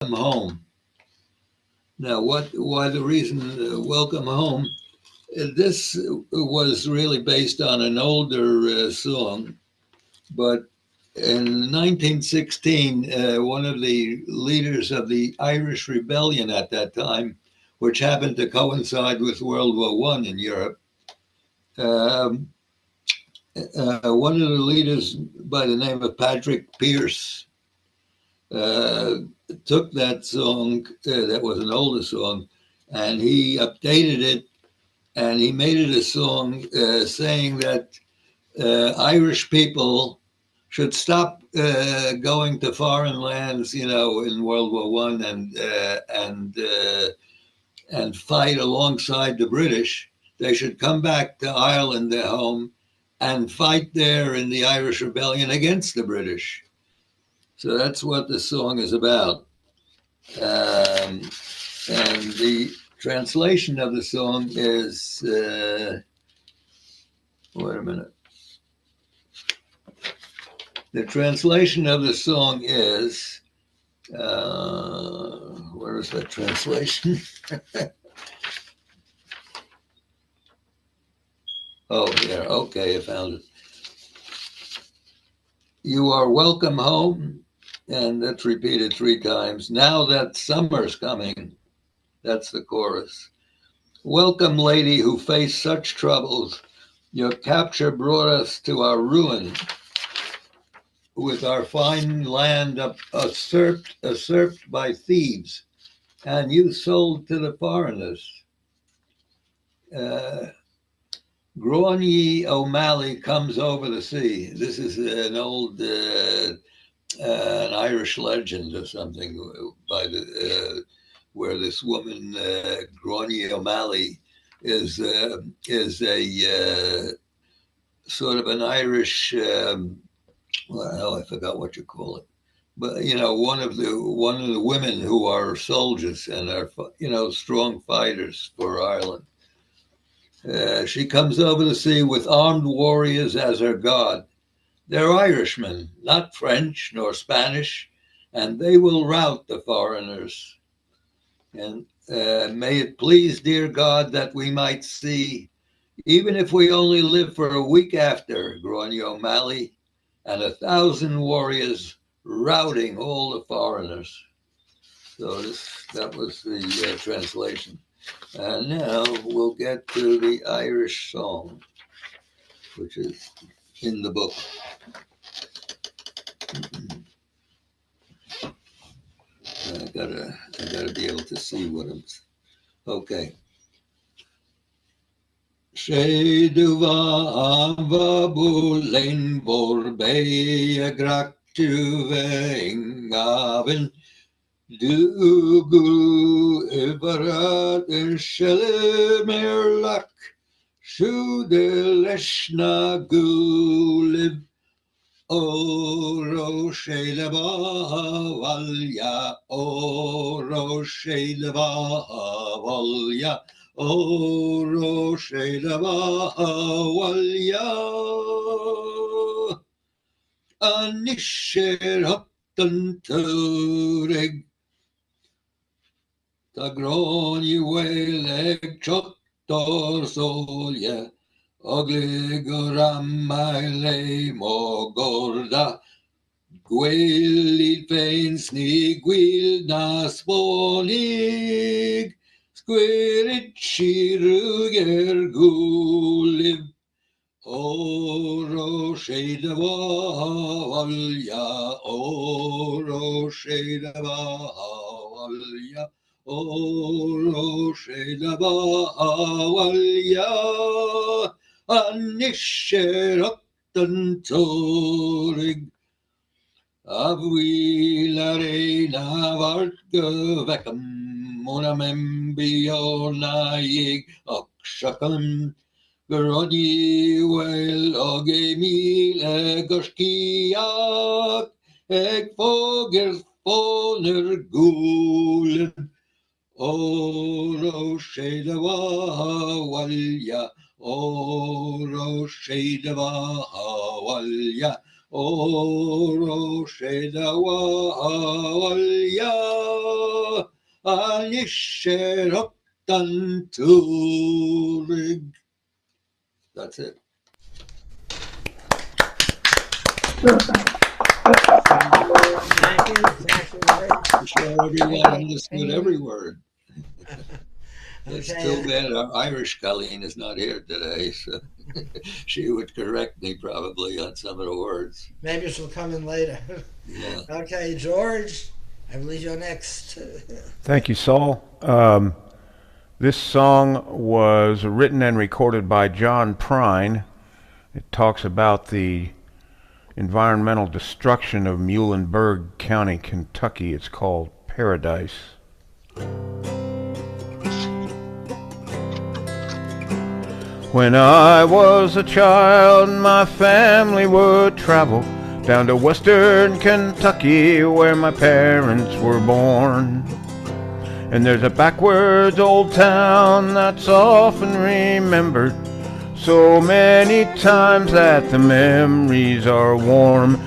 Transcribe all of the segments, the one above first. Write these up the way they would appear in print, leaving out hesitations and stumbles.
home. Now, why the reason welcome home? This was really based on an older song, but in 1916, one of the leaders of the Irish Rebellion at that time, which happened to coincide with World War One in Europe, um, one of the leaders by the name of Patrick Pearse uh, took that song, that was an older song, and he updated it and he made it a song saying that Irish people should stop going to foreign lands, in World War One and fight alongside the British. They should come back to Ireland, their home, and fight there in the Irish Rebellion against the British. So that's what the song is about. Um, and the translation of the song is, wait a minute. The translation of the song is, where is that translation? Oh, yeah, okay, I found it. You are welcome home, and that's repeated 3 times. Now that summer's coming, that's the chorus. Welcome, lady who faced such troubles. Your capture brought us to our ruin, with our fine land usurped by thieves, and you sold to the foreigners. Uh, Gráinne O'Malley comes over the sea. This is an old, an Irish legend or something by where this woman, Gráinne O'Malley, is a sort of an Irish. Well, I forgot what you call it, but one of the women who are soldiers and are strong fighters for Ireland. She comes over the sea with armed warriors as her god. They're Irishmen, not French nor Spanish, and they will rout the foreigners. And may it please, dear God, that we might see, even if we only live for a week after, Gráinne O'Malley, and 1,000 warriors routing all the foreigners. So that was the translation. And now we'll get to the Irish song, which is in the book. I gotta be able to see what I'm. Okay. Sé duva ava bulein vorbe a gractuve ingavin dugu ibarat en shele merlak shu de leshna guliv oro sheleva valya oro sheleva valya oro sheleva valya anisher haptan tureg tagroni weleg chottor solya Ogligoramile mogorda Gwylid feins ni gwylda spolig Sgwirid shiruger gwlyb Oro sheida valya Oro sheida valya Oro sheida valya Anisher upton torig Avwilare vart gevekam Monamem bionaig Akshakam Groddi wel ogemile goshkiak Eg foger foner gulen Oro shedava walya Oro shedava walya Oro Shedawalya Anisheroktan Turig. That's it. Thank you. I'm sure everyone understood every word. It's Okay. too bad our Irish Colleen is not here today, so she would correct me probably on some of the words. Maybe she'll come in later. Yeah. Okay, George, I believe you're next. Thank you, Saul. This song was written and recorded by John Prine. It talks about the environmental destruction of Muhlenberg County, Kentucky. It's called Paradise. When I was a child, my family would travel down to western Kentucky where my parents were born. And there's a backwards old town that's often remembered so many times that the memories are warm.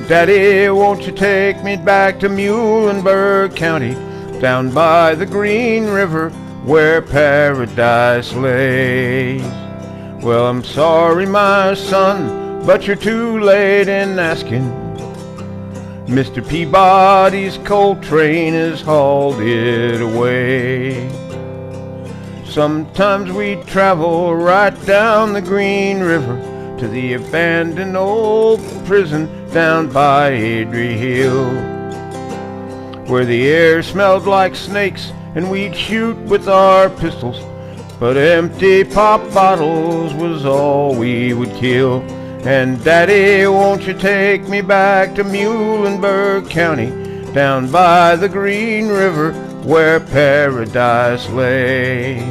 Daddy, won't you take me back to Muhlenberg County, down by the Green River where paradise lays? Well, I'm sorry, my son, but you're too late in asking. Mr. Peabody's coal train has hauled it away. Sometimes we travel right down the Green River to the abandoned old prison down by Adrie Hill, where the air smelled like snakes and we'd shoot with our pistols, but empty pop bottles was all we would kill. And Daddy, won't you take me back to Muhlenberg County, down by the Green River where paradise lay?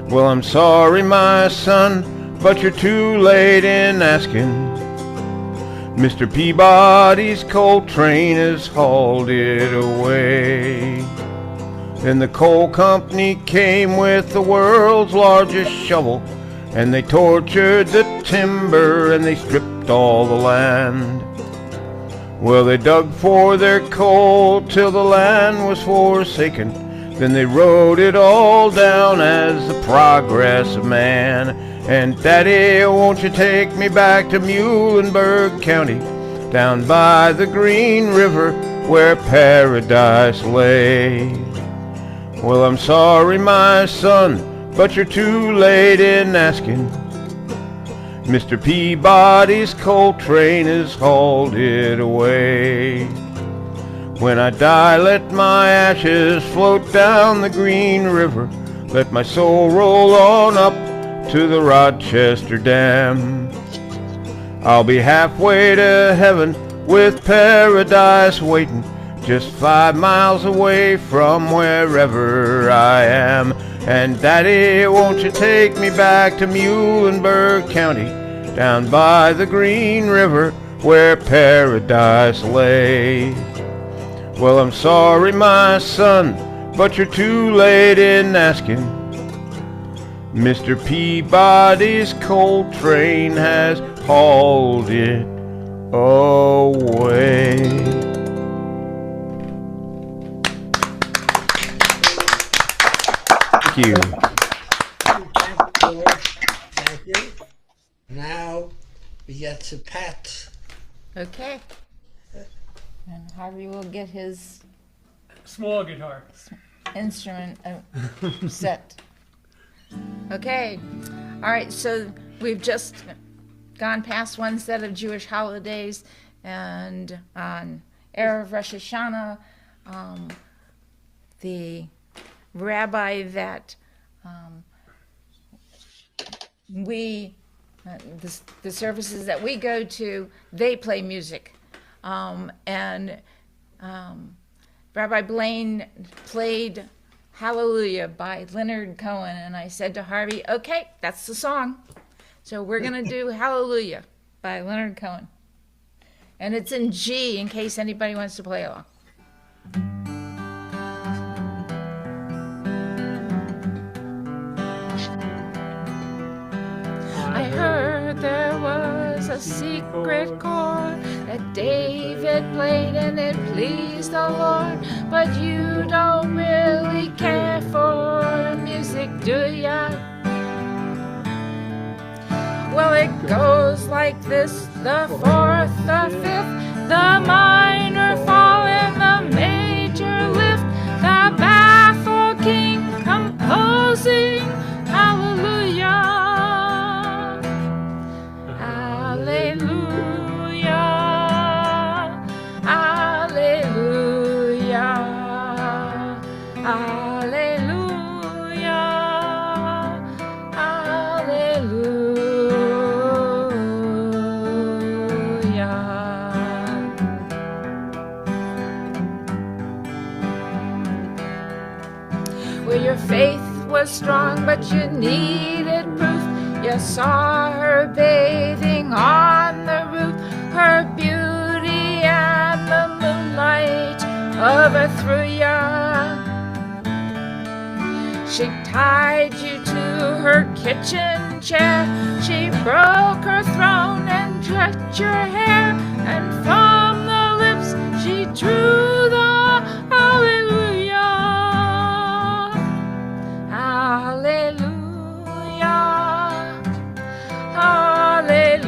Well, I'm sorry, my son, but you're too late in asking. Mr. Peabody's coal train has hauled it away. Then the coal company came with the world's largest shovel, and they tortured the timber and they stripped all the land. Well, they dug for their coal till the land was forsaken. Then they wrote it all down as the progress of man. And Daddy, won't you take me back to Muhlenberg County, down by the Green River where paradise lay? Well, I'm sorry, my son, but you're too late in asking. Mr. Peabody's coal train has hauled it away. When I die, let my ashes float down the Green River. Let my soul roll on up to the Rochester Dam. I'll be halfway to heaven with paradise waiting, just 5 miles away from wherever I am. And Daddy, won't you take me back to Muhlenberg County, down by the Green River where paradise lay? Well, I'm sorry, my son, but you're too late in asking. Mr. Peabody's coal train has hauled it away. Thank you. Thank you, George. Thank you. Now we get to Pat. Okay. And Harvey will get his Small guitar. instrument set. Okay. All right. So we've just gone past one set of Jewish holidays, and on Erev Rosh Hashanah, the rabbi that the services that we go to, they play music. And Rabbi Blaine played Hallelujah by Leonard Cohen, and I said to Harvey, okay, that's the song. So we're going to do Hallelujah by Leonard Cohen. And it's in G in case anybody wants to play along. I heard there was a secret chord that David played and it pleased the Lord, but you don't really care for music, do ya? Well, it goes like this: the fourth, the fifth, the minor fall and the major lift, the baffled king composing hallelujah, hallelujah, hallelujah, hallelujah, hallelujah. Well, your faith was strong, but you needed proof. You saw her bathing on the roof, her beauty and the moonlight overthrew ya. She tied you to her kitchen chair, she broke her throne and cut your hair, and from the lips she drew the hallelujah, hallelujah, hallelujah,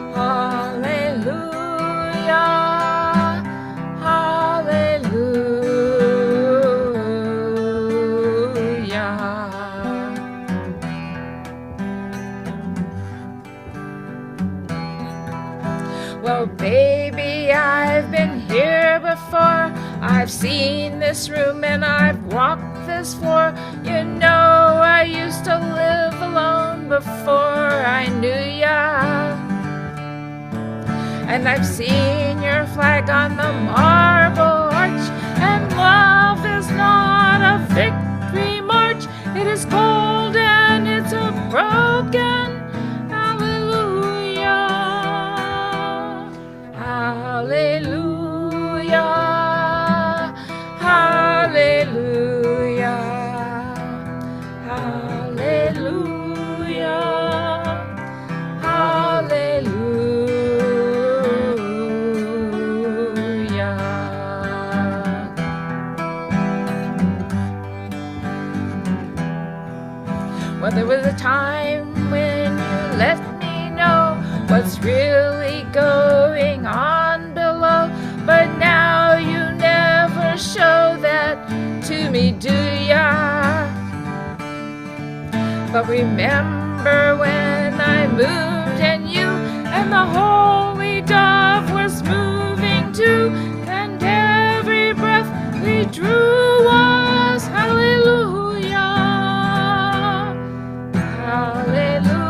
hallelujah, hallelujah. Well, baby, I've been here before. I've seen this room and I've walked this floor. You know, I used to live alone before I knew ya. And I've seen your flag on the marble arch, and love is not a victory march. It is cold and it's a broken hallelujah, hallelujah, hallelujah, hallelujah, hallelujah. Well, there was a time when you let me know what's really going on below, but now you never show that to me, do ya? But remember when I moved and you and the holy dove was moving too, and every breath we drew was hallelujah, hallelujah,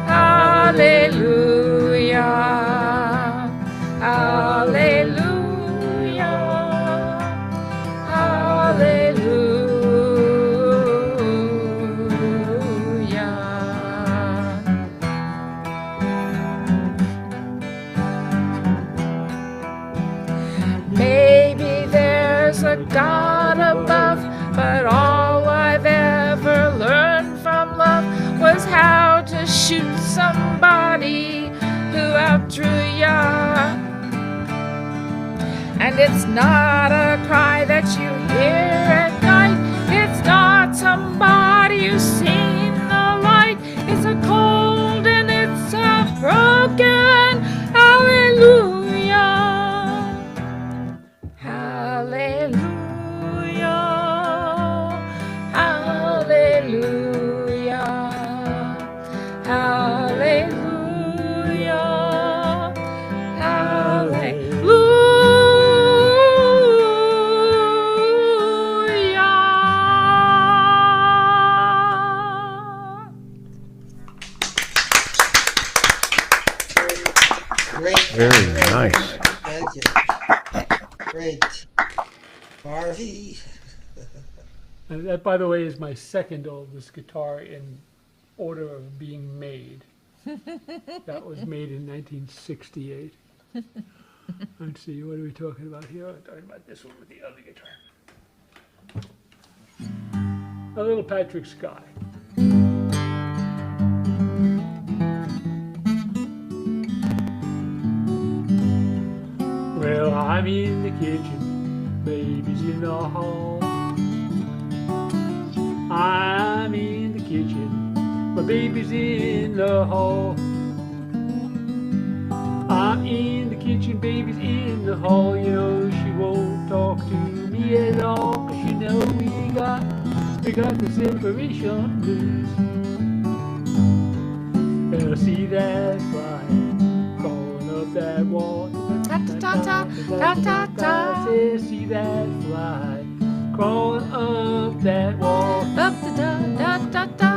hallelujah, hallelujah, hallelujah. Maybe there's a God above, but all I've ever learned from love was how to shoot somebody who outdrew ya. And it's not a cry that you hear at night, it's not somebody who's seen the light, it's a cold and it's a broken hallelujah, hallelujah, hallelujah, hallelujah, hallelujah. Great. Very nice. Thank you. Great. Harvey. And that, by the way, is my second oldest guitar in order of being made. That was made in 1968. Let's see, what are we talking about here? I'm talking about this one with the other guitar. A little Patrick Sky. Well, I'm in the kitchen, baby's in the hall. I'm in the kitchen, my baby's in the hall. I'm in the kitchen, baby's in the hall. You know she won't talk to me at all, 'cause you know we got the separation blues. Better see that fly crawling up that wall. Ta ta ta ta ta ta. Say, see that fly crawling up that wall. Up the da da da da.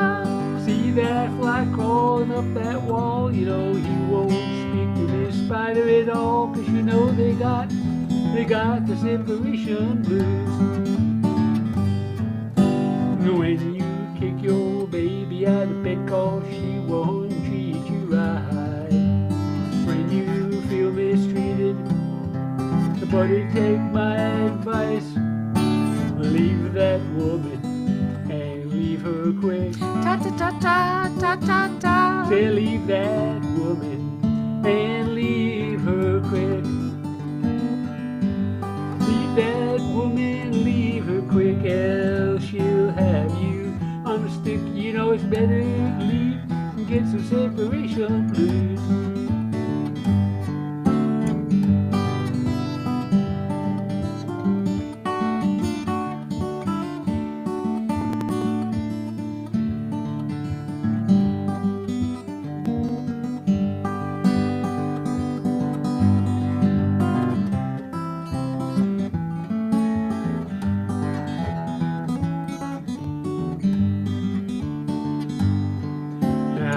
See that fly crawling up that wall. You know he won't speak to this spider at all, 'cause you know they got the separation blues. When you kick your baby out of bed 'cause she won't treat you right. When you feel mistreated, buddy, take my advice. Leave that woman and leave her quick. Ta ta ta ta ta ta ta. Say leave that woman and leave her quick. Leave that woman, leave her quick, else she'll have you on the stick. You know it's better to leave and get some separation blues.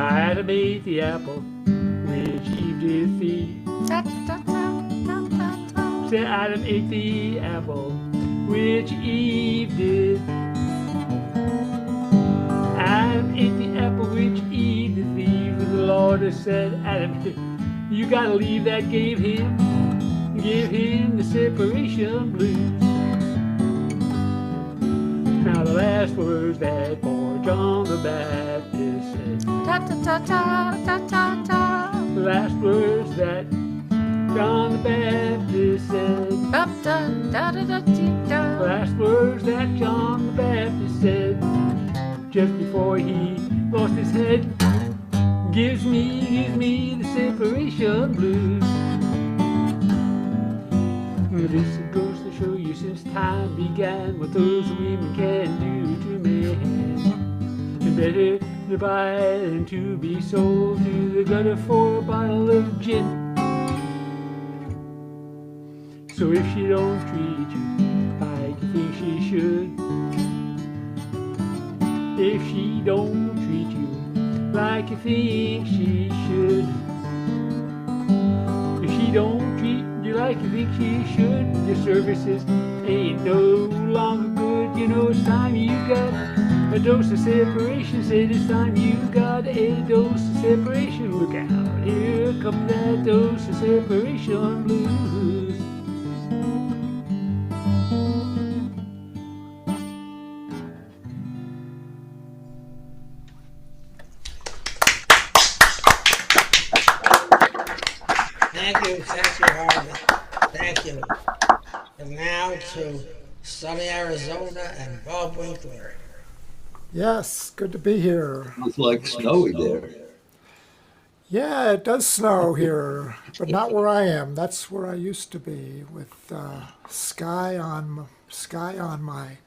Adam ate the apple which Eve did feed. Ta ta ta ta ta ta. Said Adam ate the apple which Eve did. Adam ate the apple which Eve did feed. The Lord has said, Adam, you gotta leave that. Give him the separation blues. Now the last words that poor John the Baptist said. Ta ta ta ta ta ta ta. The last words that John the Baptist said. Up da da da da The da. last words that John the Baptist said just before he lost his head. Gives me the separation blues. This goes to show you since time began what those women can do to men. And better to buy than to be sold to the gutter for a bottle of gin. So if she don't treat you like you think she should, if she don't treat you like you think she should, if she don't treat you like you think she should, your services ain't no longer good. You know it's time you got a dose of separation. Said it's time you got a dose of separation. Look out, here comes that dose of separation blues. Thank you, Harvey. Thank you. And now to sunny Arizona and Bob Winkler. Yes, good to be here. It's like snowy there. Yeah, it does snow here, but not where I am. That's where I used to be, with sky on my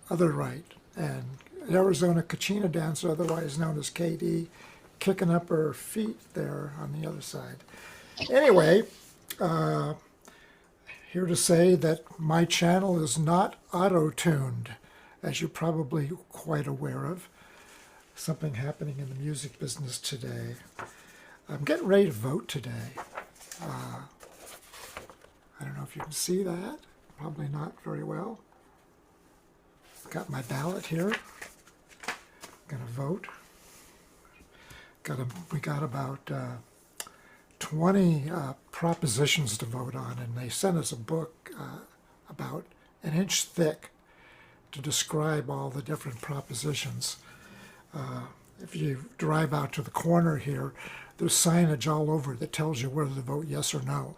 other right, and Arizona Kachina dancer, otherwise known as KD, kicking up her feet there on the other side. Anyway, here to say that my channel is not auto-tuned, as you're probably quite aware of. Something happening in the music business today. I'm getting ready to vote today. I don't know if you can see that. Probably not very well. Got my ballot here. Gonna vote. We got about 20 propositions to vote on, and they sent us a book about an inch thick to describe all the different propositions. If you drive out to the corner here, there's signage all over that tells you whether to vote yes or no.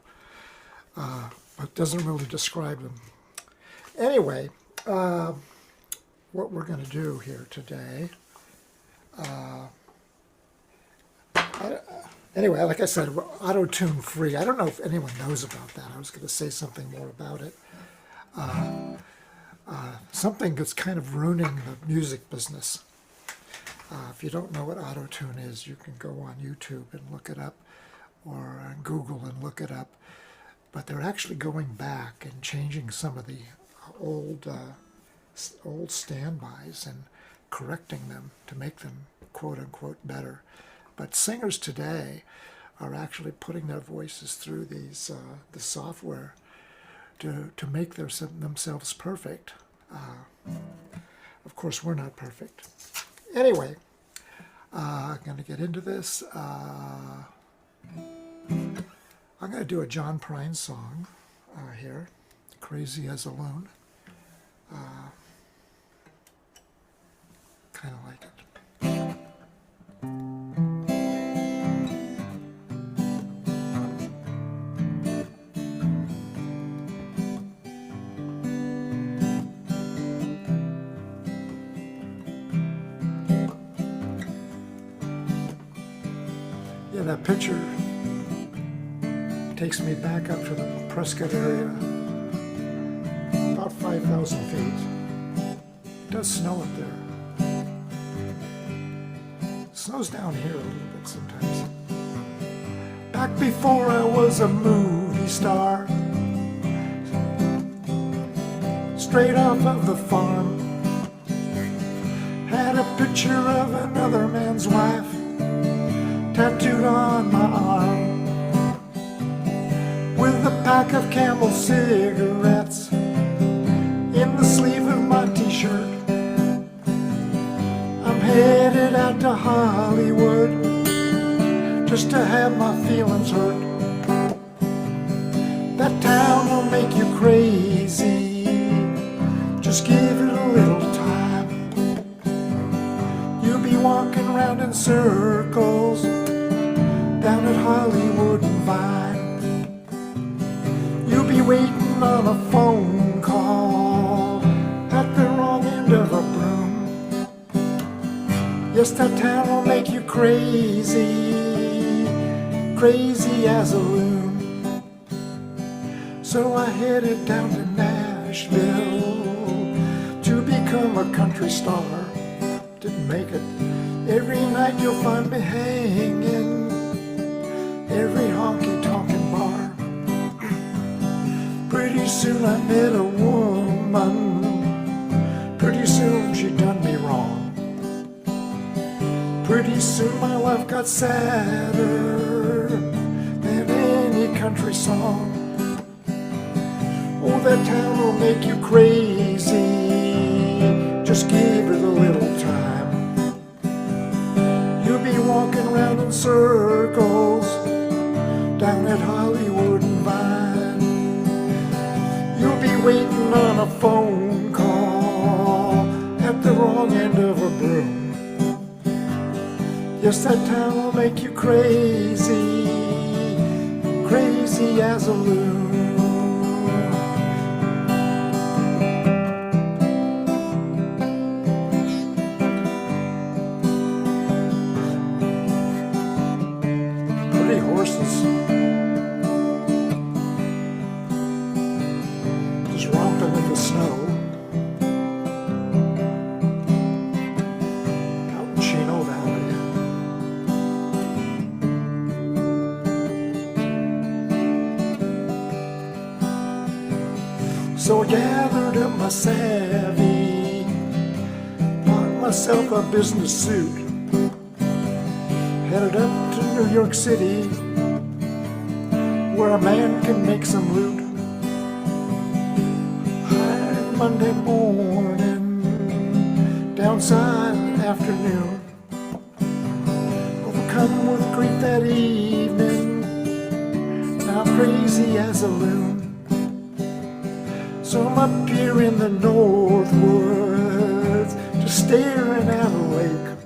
but doesn't really describe them. Anyway, what we're going to do here today. Anyway, like I said, we're auto-tune free. I don't know if anyone knows about that. I was going to say something more about it. Something that's kind of ruining the music business. If you don't know what auto-tune is, you can go on YouTube and look it up, or on Google and look it up. But they're actually going back and changing some of the old standbys and correcting them to make them quote-unquote better. But singers today are actually putting their voices through these the software to make themselves perfect. Of course, we're not perfect. Anyway, I'm going to get into this. I'm going to do a John Prine song here, Crazy as a Loon. Kind of like it. Yeah, that picture takes me back up to the Prescott area, about 5,000 feet. It does snow up there. It snows down here a little bit sometimes. Back before I was a movie star, straight off of the farm, had a picture of another man's wife tattooed on my arm, with a pack of Camel cigarettes in the sleeve of my t-shirt. I'm headed out to Hollywood just to have my feelings hurt. That town will make you crazy, just give it a little time. You'll be walking around in circles down at Hollywood and Vine. You'll be waiting on a phone call at the wrong end of a broom. Yes, that town will make you crazy, crazy as a loon. So I headed down to Nashville to become a country star. Didn't make it. Every night you'll find me hanging, every honky-tonkin' bar. Pretty soon I met a woman, pretty soon she done me wrong. Pretty soon my life got sadder than any country song. Oh, that town will make you crazy, just give it a little time. You'll be walking around in circles down at Hollywood and Vine. You'll be waiting on a phone call at the wrong end of a broom. Yes, that town will make you crazy, crazy as a loon. Horses just romping in the snow out in Chino Valley. So I gathered up my savvy, bought myself a business suit, headed up to New York City, where a man can make some loot. High Monday morning, downside afternoon, overcome with grief that evening, now crazy as a loon. So I'm up here in the North Woods, just staring at a lake.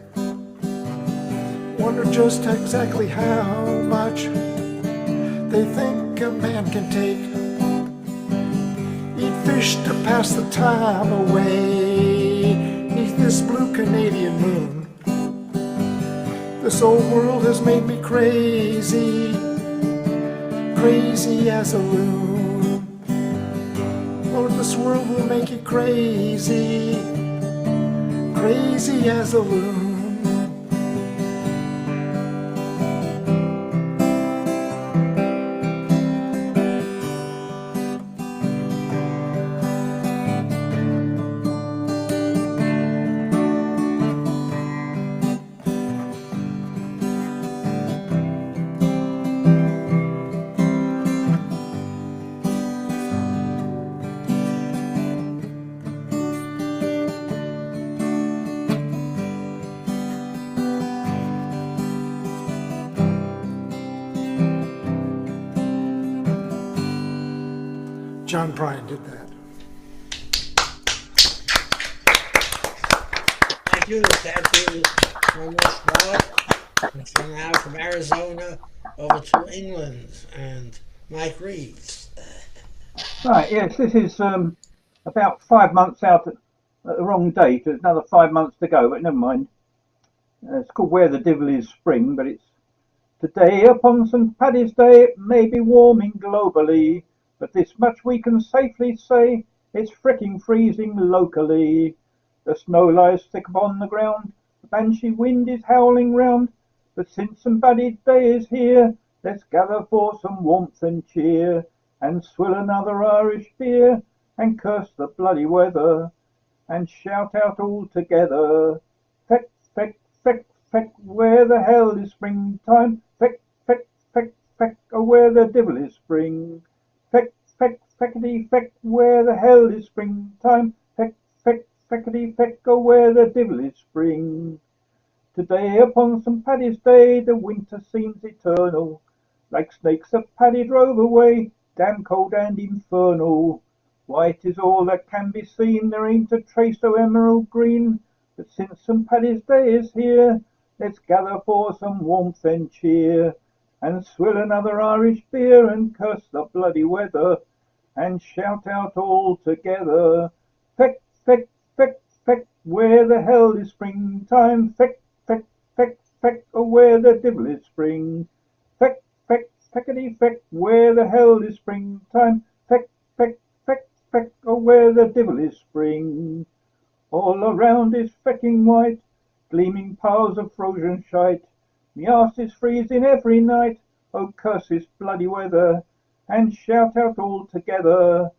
Wonder just exactly how much they think drink a man can take. Eat fish to pass the time away. Neath this blue Canadian moon. This old world has made me crazy, crazy as a loon. Lord, this world will make you crazy, crazy as a loon. John Prine did that. Thank you so much, Bob. And so now from Arizona over to England and Mike Reeves. Right, yes, this is about 5 months out at the wrong date. There's another 5 months to go, but never mind. It's called Where the Devil is Spring, but it's today upon St. Paddy's Day. It may be warming globally, but this much we can safely say, it's fricking freezing locally. The snow lies thick upon the ground, the banshee wind is howling round, but since St. Paddy's Day is here, let's gather for some warmth and cheer, and swill another Irish beer, and curse the bloody weather, and shout out all together, feck, feck, feck, feck, where the hell is springtime? Feck, feck, feck, feck, oh where the devil is spring? Feck, feck, feckety feck, where the hell is springtime? Feck, feck, feckety feck, oh where the devil is spring. Today upon St. Paddy's Day, the winter seems eternal, like snakes that Paddy drove away, damn cold and infernal. White is all that can be seen, there ain't a trace of emerald green, but since St. Paddy's Day is here, let's gather for some warmth and cheer, and swill another Irish beer, and curse the bloody weather, and shout out all together, feck, feck, feck, feck, where the hell is springtime? Feck, feck, feck, feck, oh where the devil is spring? Feck, feck, feckety feck, where the hell is springtime? Feck, feck, feck, feck, oh where the devil is spring. All around is fecking white, gleaming piles of frozen shite. Me arse is freezing every night, oh curse this bloody weather, and shout out all together,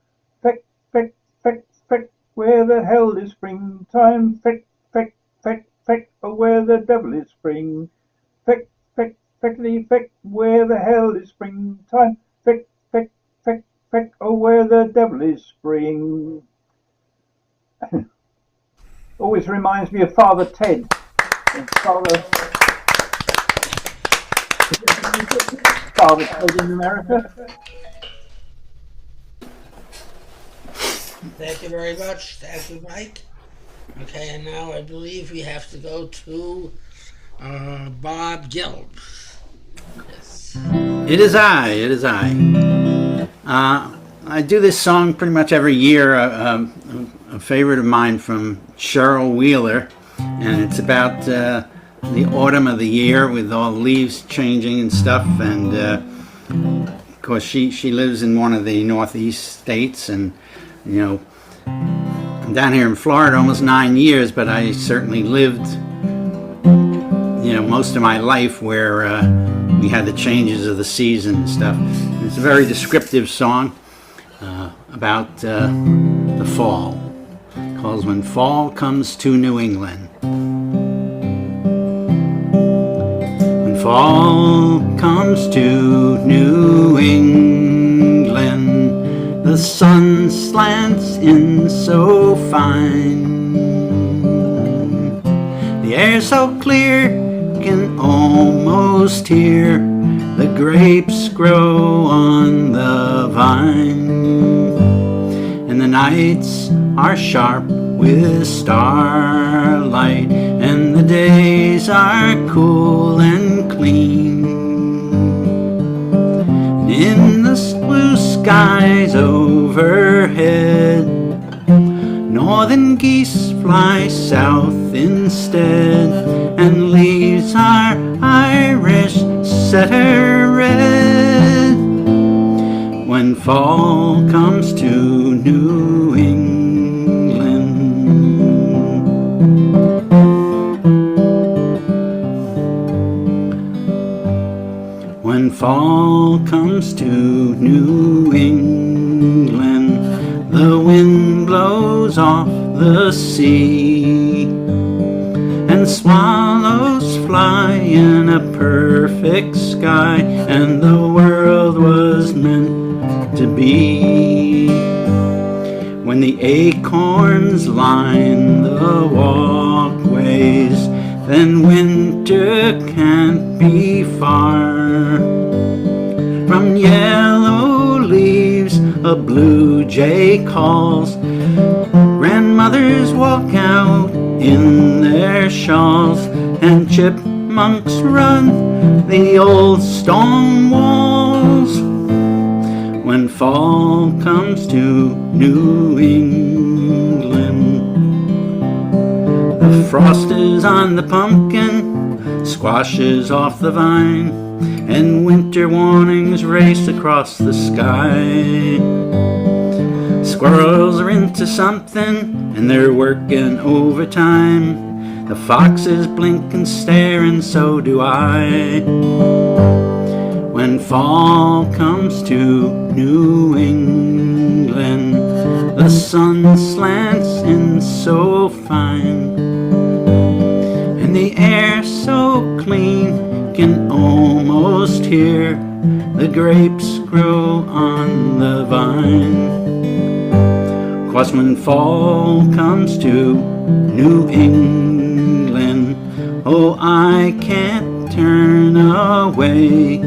feck, feck, feck, feck, where the hell is springtime? Feck, feck, feck, feck, oh where the devil is spring? Feck, feck, feckety feck, where the hell is springtime? Feck, feck, feck, feck, oh where the devil is spring. Always reminds me of Father Ted. Father Ted in America. Thank you very much. Thank you, Mike. Okay, and now I believe we have to go to Bob Gelb. Yes. It is I. It is I. I do this song pretty much every year. A favorite of mine from Cheryl Wheeler, and it's about the autumn of the year with all the leaves changing and stuff. And of course, she lives in one of the northeast states, and you know, I'm down here in Florida almost 9 years, but I certainly lived, you know, most of my life where we had the changes of the season and stuff. And it's a very descriptive song about the fall. It calls When Fall Comes to New England. When fall comes to New England, the sun slants in so fine. The air so clear, can almost hear the grapes grow on the vine. And the nights are sharp with starlight, and the days are cool and clean. And in the blue skies overhead. Northern geese fly south instead, and leaves our Irish setter red. When fall comes to New England, when fall comes to New England, the wind blows off the sea, and swallows fly in a perfect sky, and the world was meant to be. When the acorns line the walkways, then winter can't be far. From yellow leaves a blue jay calls, grandmothers walk out in their shawls, and chipmunks run the old stone walls. When fall comes to New England, the frost is on the pumpkin, squash is off the vine, and winter warnings race across the sky. Squirrels are into something, and they're working overtime. The foxes blink and stare, and so do I. When fall comes to New England, the sun slants in so fine, and the air so clean can almost hear the grapes grow on the vine. 'Cause when fall comes to New England, oh, I can't turn away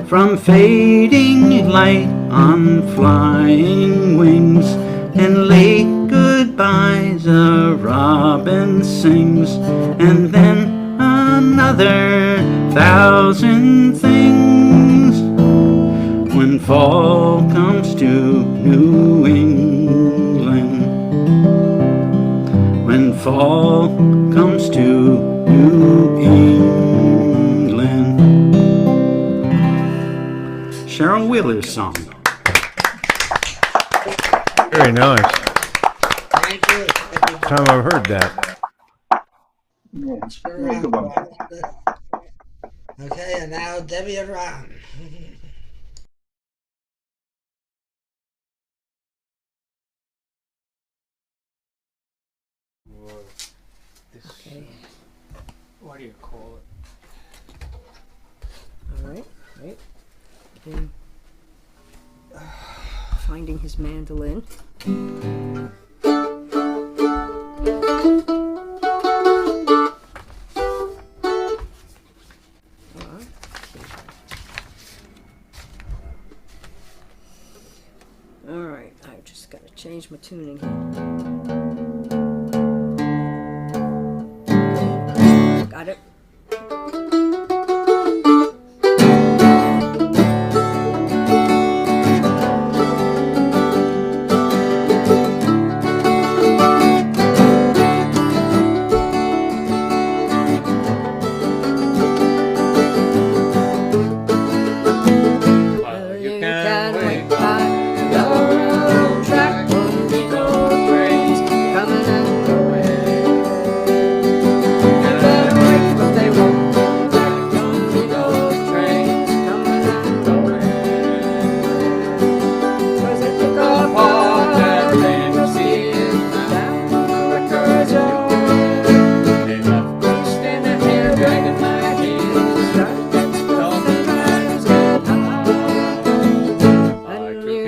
from fading light on flying wings, and late goodbyes a robin sings, and then another thousand things. When fall comes to New England, when fall comes to New England. Cheryl Wheeler's song. Very nice. Thank you. Time I've heard that. Yeah, Sure, yeah, good one. Okay, and now Debbie and Ron. Okay. What do you call it? All right, right. Then finding his mandolin. All right, I've just got to change my tuning here. Got it. You can wait by the railroad track when the old trains coming and going. You better wait, but they won't come back when the old trains coming and going. 'Cause they took a part that they were seeing down the curves yard. They left me standing here dragging my heels, trying to get stuff and riders get high. And you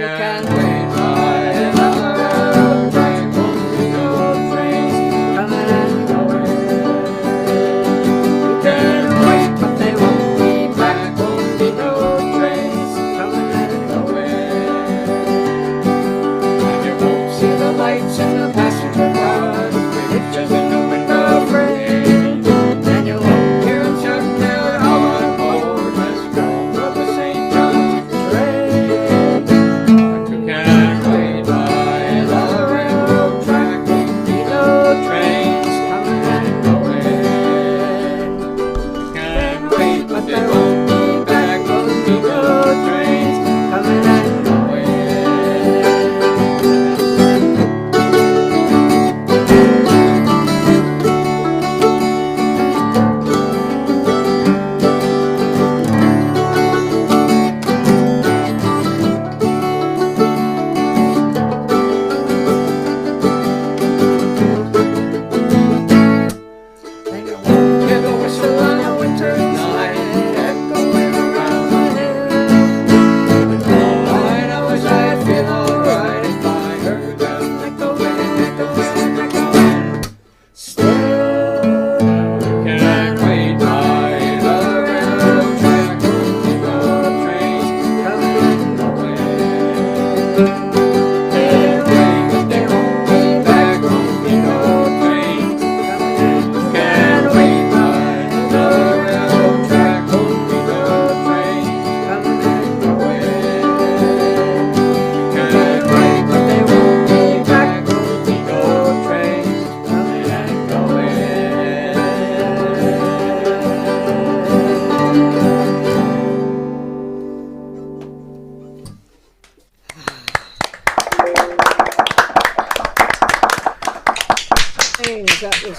Trains. That was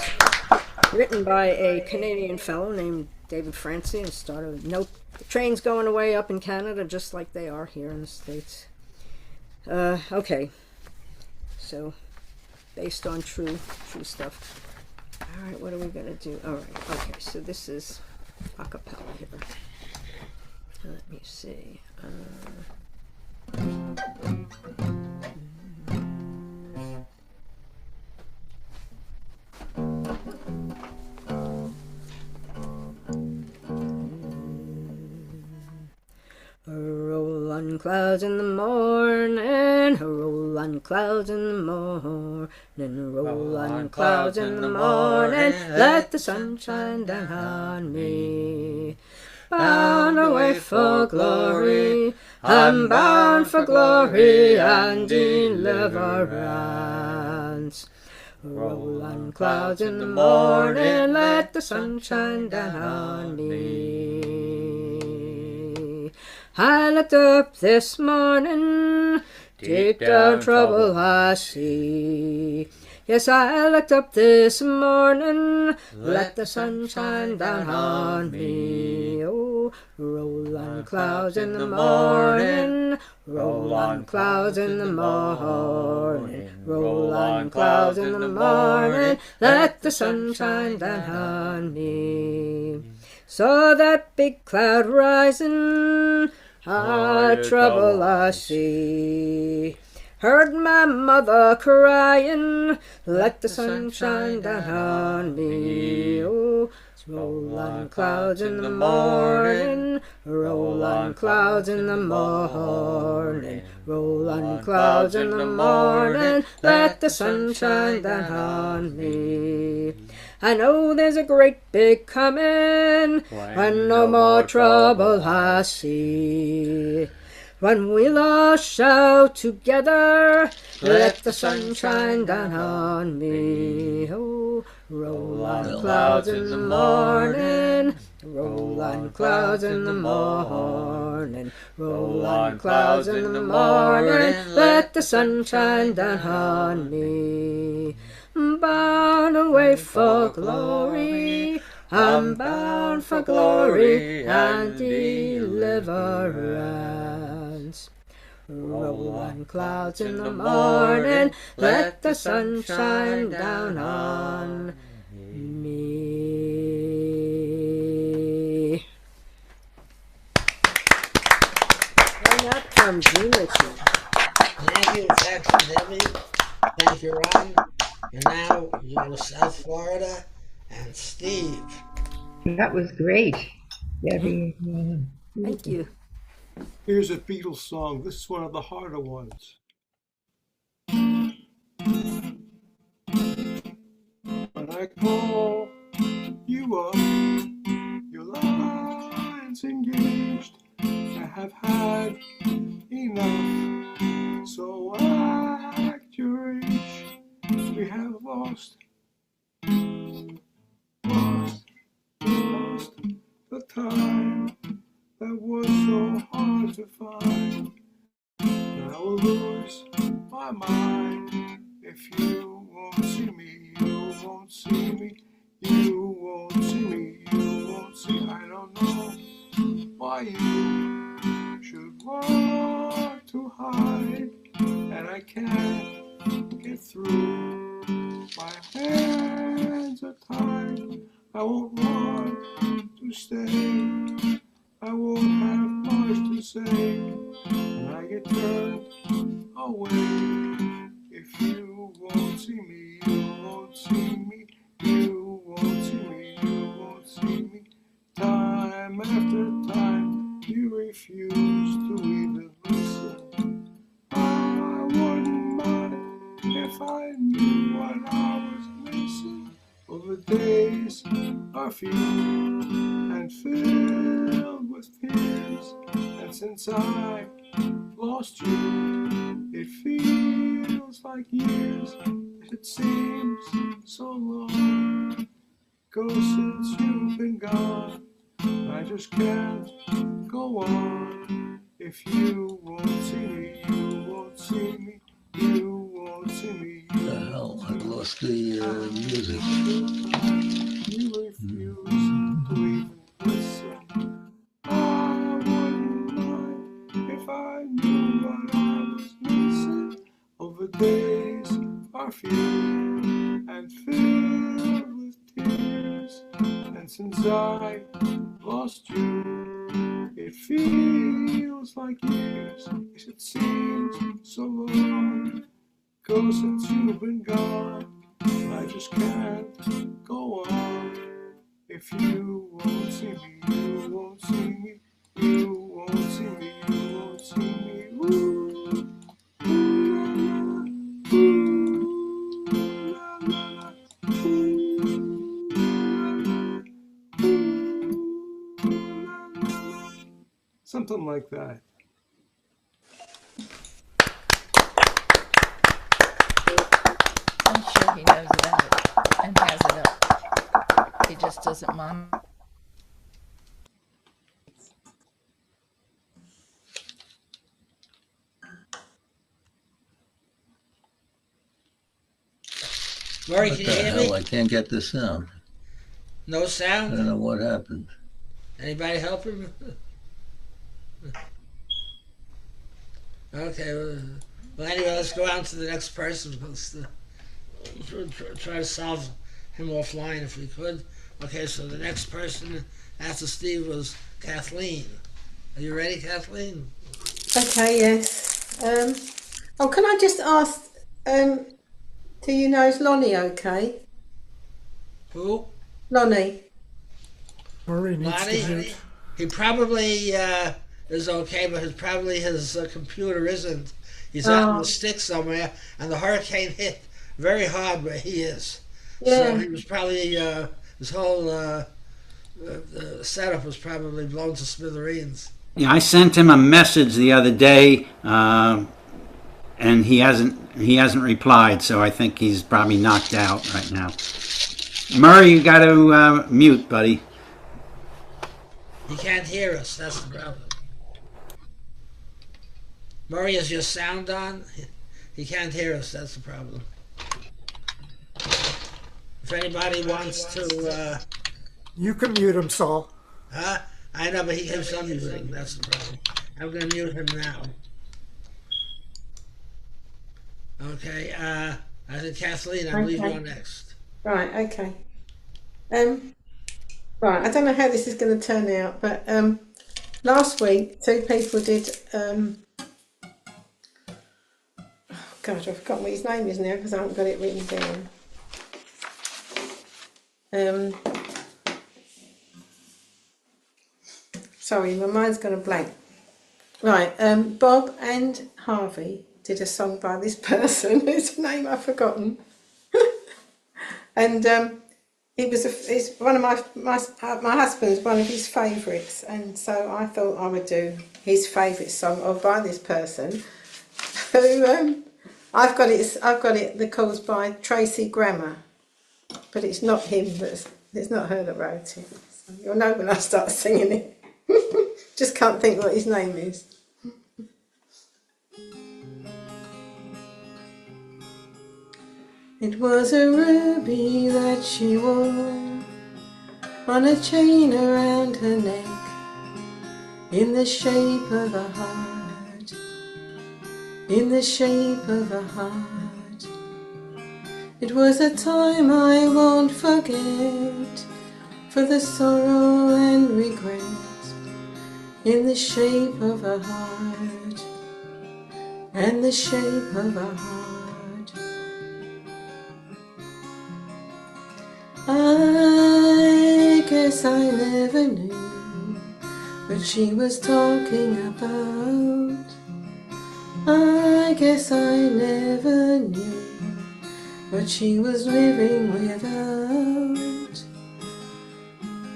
written by a Canadian fellow named David Francie and started. Nope, the train's going away up in Canada just like they are here in the States. Okay, so based on true stuff. All right, what are we gonna do? All right, okay, so this is a cappella here. Let me see. Roll on clouds in the morning, roll on clouds in the morning, roll on clouds in the morning, let the sun shine down on me. Bound away for glory, I'm bound for glory and deliverance. Roll on clouds in the morning, let the sun shine down on me. I looked up this morning, deep down trouble I see. Yes, I looked up this morning, let the sun shine down on me. Oh, roll on clouds in the morning, roll on clouds in the morning, roll on clouds in the morning, let the sun shine down on me. Saw that big cloud rising, trouble I see. Heard my mother crying, let the sun shine down on me. Oh, roll on clouds in the morning, roll on clouds in the morning, roll on clouds in the morning, let the sun shine down on me. I know there's a great big coming, when no more trouble I see. When we'll all shout together, let the sun shine down on me. Oh, roll on clouds in the morning, roll on clouds in the morning, roll on clouds in the morning, let the sun shine down on me. Bound away for glory, I'm bound for glory and deliverance. Roll on clouds in the morning, let the sun shine down on me. And that comes unity. Thank you, Jackson Debbie. Thank you, Ron. And now you go to South Florida and Steve. That was great, Debbie. Thank you. Here's a Beatles song. This is one of the harder ones. When I call you up, your line's engaged. I have had enough, so act your age. We have lost the time that was so hard to find. And I will lose my mind if you won't see me, you won't see me, you won't see me, you won't see. I don't know why you should want to hide, and I can't get through. My hands are tied, I won't want to stay, I won't have much to say, and I get turned away. If you won't see me, you won't see me, you won't see me, you won't see me. Time after time, you refuse to even listen. I wouldn't mind if I knew what I was missing. Well, the days are few and filled with tears, and since I lost you, it feels like years. It seems so long ago since you've been gone. I just can't go on. If you won't see me, you won't see me, you won't see me. The hell, I lost the music. days are few and filled with tears, and since I lost you, it feels like years. Yes, it seems so long ago since you've been gone. I just can't go on. If you won't see me, you won't see me. You won't see me, you won't see me. Ooh, ooh, la, la, la. Ooh, la, la, la. Ooh, la, la, la. Something like that. I'm sure he knows about it and has it up. He just doesn't mind. Murray, What can the you hear hell? me? I can't get the sound. No I don't sound? know what happened. Anybody help him? Okay. Well, anyway, let's go on to the next person. Let's try to solve him offline if we could. Okay, so the next person after Steve was Kathleen. Are you ready, Kathleen? Okay, yes. Oh, can I just ask, do you know, is Lonnie okay? Who? Lonnie. Murray needs to Lonnie? mute. He probably is okay, but his computer isn't. He's out in the Oh, sticks somewhere, and the hurricane hit very hard where he is. So yeah. he was probably his whole setup was probably blown to smithereens. Yeah, I sent him a message the other day, and he hasn't replied. So I think he's probably knocked out right now. Murray, you got to mute, buddy. He can't hear us. That's the problem. Murray, is your sound on? He can't hear us. That's the problem. If anybody wants to, You can mute him, Saul. huh? I know, but he keeps unmuting. That's the problem. I'm going to mute him now. Okay. I think Kathleen, I believe Okay. you're next. Right, okay. Right, I don't know how this is going to turn out, but last week two people did. God, I've forgotten what his name is now because I haven't got it written down. Sorry, my mind's gone a blank. Right, Bob and Harvey did a song by this person whose name I've forgotten, and it's one of my husband's one of his favourites, and so I thought I would do his favourite song or by this person, who I've got it. The call's by Tracy Grammer, but it's not him. It's not her that wrote it. So you'll know when I start singing it. Just can't think what his name is. It was a ruby that she wore on a chain around her neck, in the shape of a heart, in the shape of a heart. It was a time I won't forget, for the sorrow and regret, in the shape of a heart, and the shape of a heart. I guess I never knew what she was talking about. I guess I never knew what she was living without.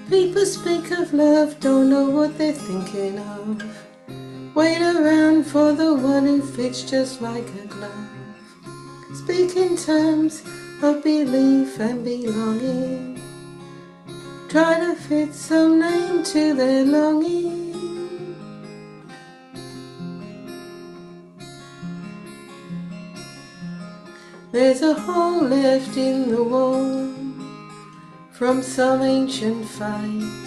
People speak of love, don't know what they're thinking of. Wait around for the one who fits just like a glove. Speak in terms of belief and belonging. Try to fit some name to their longing. There's a hole left in the wall from some ancient fight,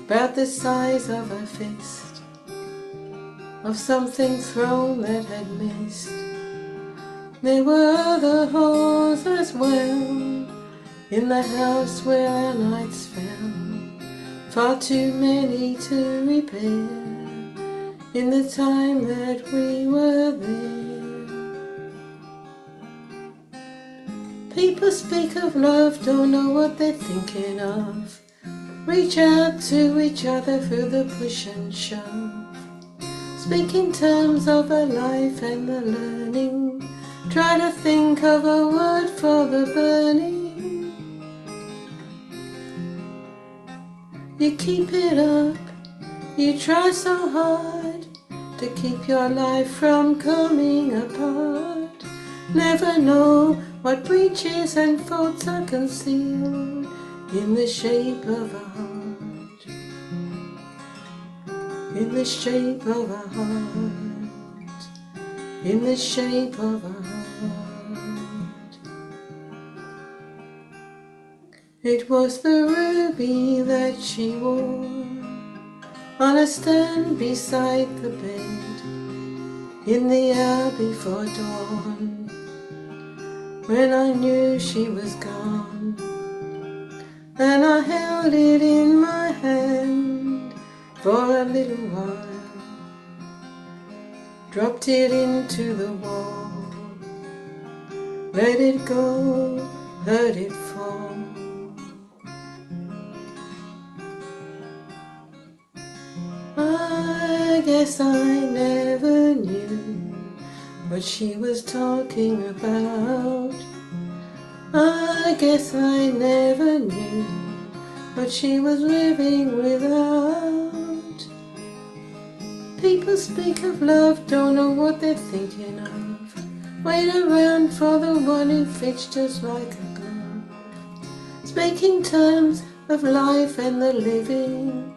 about the size of a fist, of something thrown that had missed There were other holes as well in the house where our nights fell, far too many to repair in the time that we were there. People speak of love, don't know what they're thinking of. Reach out to each other through the push and shove. Speak in terms of a life and the learning. Try to think of a word for the burning. You keep it up, you try so hard to keep your life from coming apart. Never know what breaches and faults are concealed in the shape of a heart. In the shape of a heart. In the shape of a heart. It was the ruby that she wore on a stand beside the bed in the hour before dawn, when I knew she was gone. And I held it in my hand for a little while, dropped it into the wall, let it go, heard it fall. I guess I never knew what she was talking about. I guess I never knew what she was living without. People speak of love, don't know what they're thinking of. Wait around for the one who fits just like a glove. Speaking terms of life and the living.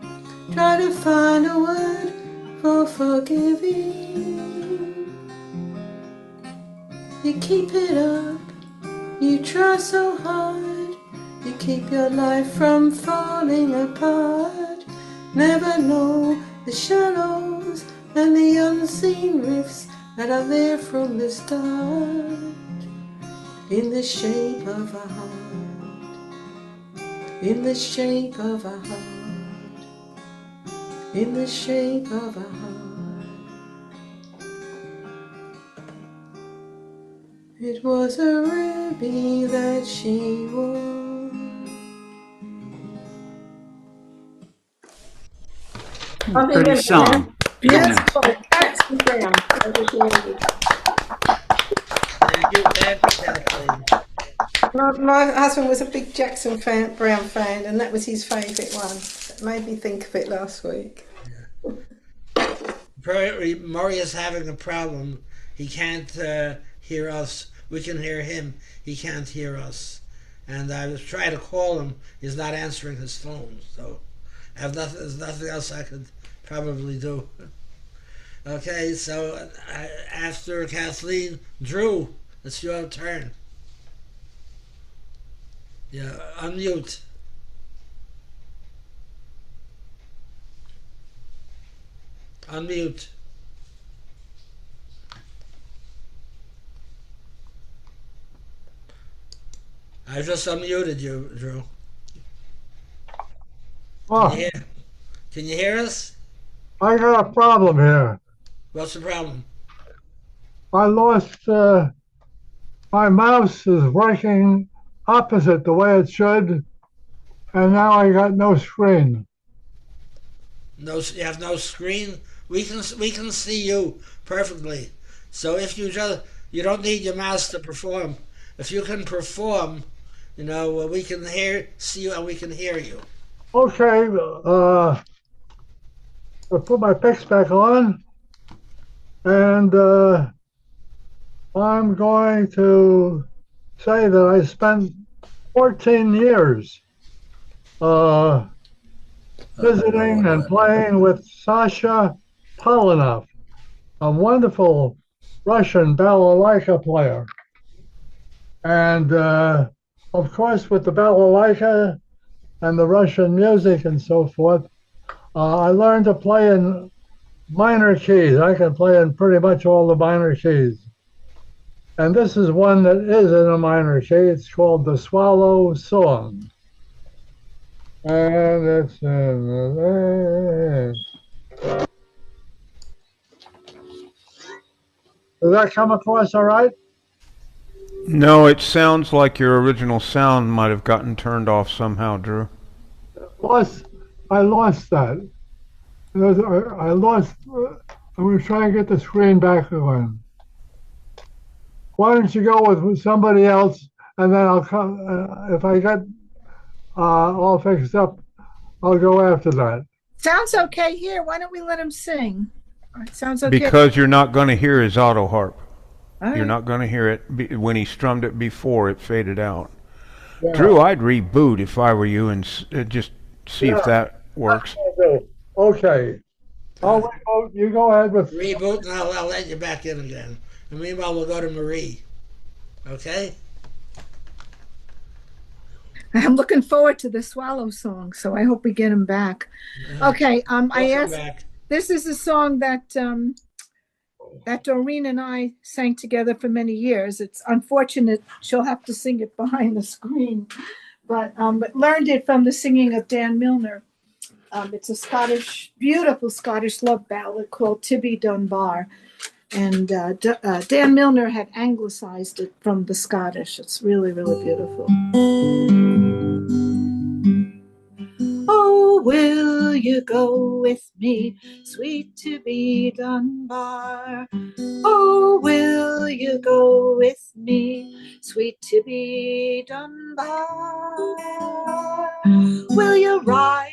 Try to find a word for forgiving. You keep it up, you try so hard, you keep your life from falling apart. Never know the shallows and the unseen rifts that are there from the start. In the shape of a heart. In the shape of a heart. In the shape of a heart. It was a ruby that she wore. Pretty song. Yes, Jackson Brown. My husband was a big Jackson Brown fan, and that was his favourite one. It made me think of it last week. Murray is having a problem. He can't hear us. We can hear him. He can't hear us. And I was trying to call him. He's not answering his phone. So there's nothing else I could probably do. Okay, so after Kathleen, Drew, it's your turn. Yeah, unmute. Unmute. I just unmuted you, Drew. Oh, Can you hear us? I got a problem here. What's the problem? I lost, my mouse is working opposite the way it should, and now I got no screen. No, you have no screen. We can see you perfectly. So if you don't need your mouse to perform. If you can perform, we can see you, and we can hear you. Okay, I'll put my picks back on, and I'm going to say that I spent 14 years visiting and playing with Sasha Polanov, a wonderful Russian balalaika player. And of course, with the balalaika and the Russian music and so forth, I learned to play in minor keys. I can play in pretty much all the minor keys. And this is one that is in a minor key. It's called The Swallow Song. And it's does that come across all right? No, it sounds like your original sound might have gotten turned off somehow, Drew. I lost that. I lost. I'm going to try and get the screen back again. Why don't you go with somebody else, and then I'll come. If I get all fixed up, I'll go after that. Sounds okay here. Why don't we let him sing? It sounds okay. Because you're not going to hear his auto harp. All You're right. not going to hear it when he strummed it before it faded out. Yeah. Drew, I'd reboot if I were you and just see if that works. Okay. You go ahead with Reboot, and I'll let you back in again. And meanwhile, we'll go to Marie. Okay? I'm looking forward to the Swallow song, so I hope we get him back. Okay. I asked. Back. This is a song that that Doreen and I sang together for many years. It's unfortunate she'll have to sing it behind the screen, but learned it from the singing of Dan Milner. It's a beautiful Scottish love ballad called Tibby Dunbar. And Dan Milner had anglicized it from the Scottish. It's really, really beautiful. Oh, will you go with me, sweet Tibby Dunbar? Oh, will you go with me, sweet Tibby Dunbar? Will you ride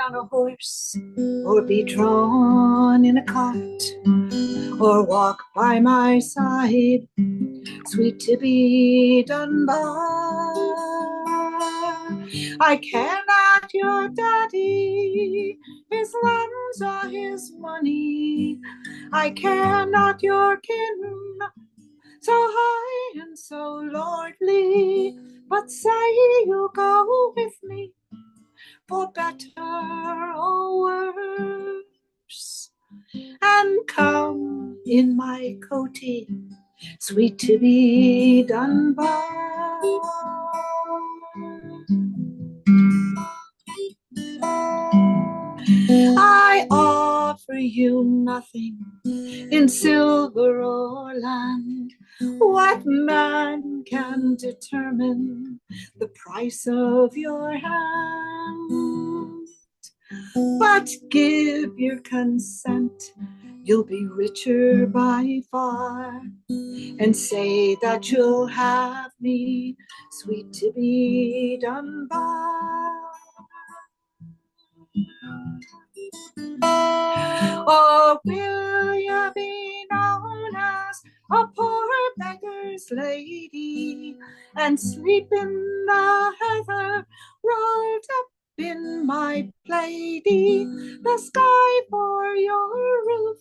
on a horse, or be drawn in a cart, or walk by my side, sweet Tibby Dunbar? I care not your daddy, his lands or his money. I care not your kin, so high and so lordly, but say you go with me, for better or worse, and come in my coatie, sweet Tibby Dunbar. I offer you nothing in silver or land. What man can determine the price of your hand? But give your consent, you'll be richer by far, and say that you'll have me, sweet Tibby Dunbar. Or will you be known as a poor beggar's lady, and sleep in the heather rolled up in my plaidy, the sky for your roof,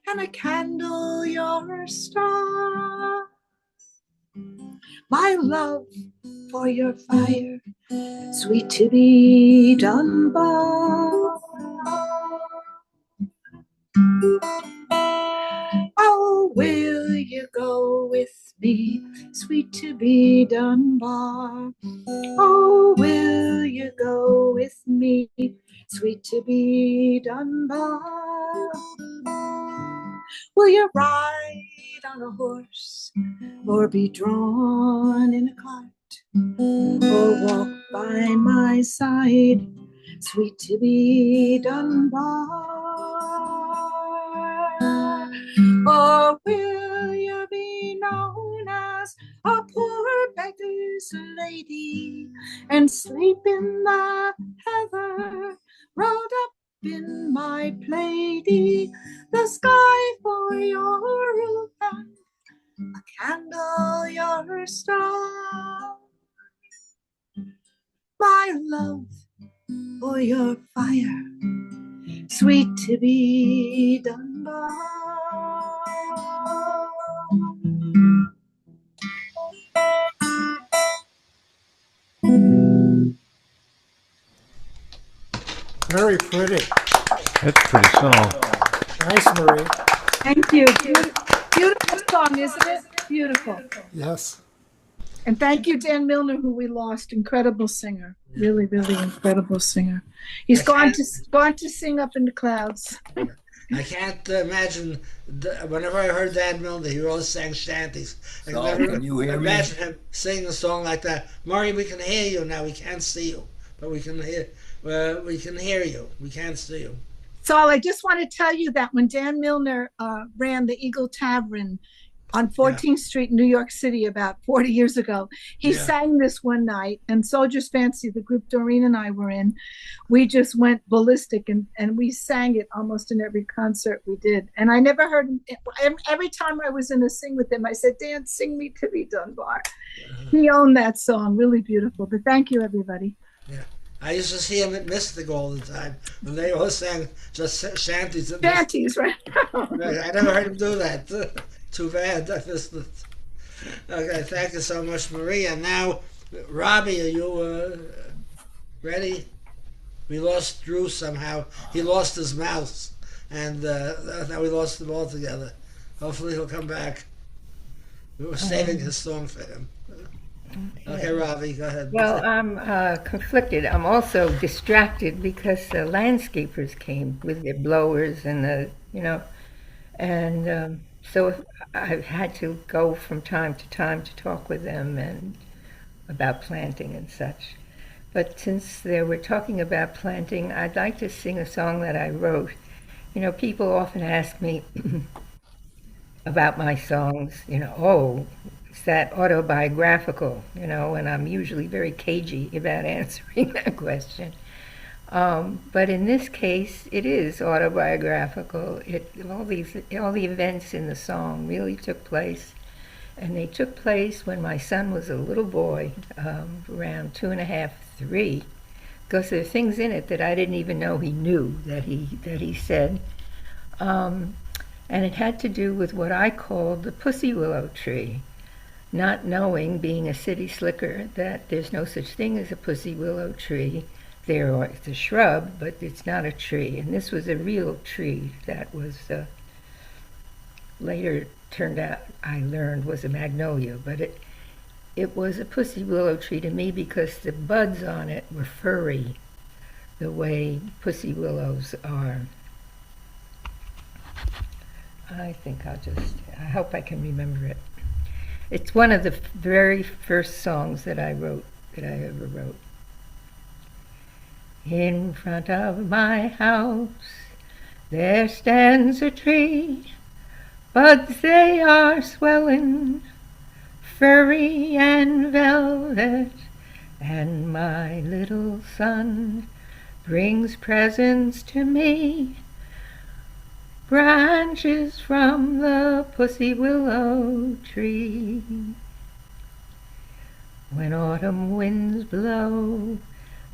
and a candle your star, my love for your fire, sweet Tibby Dunbar? Oh, will you go with me, sweet Tibby Dunbar? Oh, will you go with me, sweet Tibby Dunbar? Will you ride on a horse, or be drawn in a cart, or walk by my side, sweet Tibby Dunbar? Or will you be known as a poor beggar's lady, and sleep in the heather rolled up in my plaidy, the sky for your roof, and a candle your star, my love for your fire, sweet Tibby Dunbar? Very pretty. That's a pretty song. Nice, Marie. Thank you. Beautiful song, isn't it? beautiful. Yes. And thank you, Dan Milner, who we lost. Incredible singer. Really, really incredible singer. He's gone to sing up in the clouds. I can't imagine. Whenever I heard Dan Milner, he always sang shanties. I can Saul, never can you hear me? imagine him singing a song like that. Murray, we can hear you now. We can't see you, but we can hear. We can hear you. We can't see you. Saul, I just want to tell you that when Dan Milner ran the Eagle Tavern on 14th Street, New York City, about 40 years ago, he sang this one night, and Soldier's Fancy, the group Doreen and I were in, we just went ballistic, and we sang it almost in every concert we did. And I never heard him. Every time I was in a sing with him, I said, Dan, sing me Tilly Dunbar. He owned that song. Really beautiful. But thank you, everybody. Yeah. I used to see him at Mystic all the time, when they all sang just shanties. Shanties, right? I never heard him do that. Too bad. I missed it. Okay, thank you so much, Maria. Now, Robbie, are you ready? We lost Drew somehow. He lost his mouse, and now we lost them all together. Hopefully he'll come back. We were saving his song for him. Okay, Robbie, go ahead. Well, I'm conflicted. I'm also distracted because the landscapers came with their blowers and and so I've had to go from time to time to talk with them and about planting and such. But since they were talking about planting, I'd like to sing a song that I wrote. People often ask me about my songs, oh, is that autobiographical, and I'm usually very cagey about answering that question. But in this case, it is autobiographical. All the events in the song really took place, and they took place when my son was a little boy, around 2.5, 3, because there are things in it that I didn't even know he knew that he said, and it had to do with what I called the pussy willow tree. Not knowing, being a city slicker, that there's no such thing as a pussy willow tree. It's a shrub, but it's not a tree. And this was a real tree that was later turned out, I learned, was a magnolia. But it was a pussy willow tree to me because the buds on it were furry, the way pussy willows are. I hope I can remember it. It's one of the very first songs that I ever wrote. In front of my house there stands a tree, buds they are swelling, furry and velvet, and my little son brings presents to me, branches from the pussy willow tree. When autumn winds blow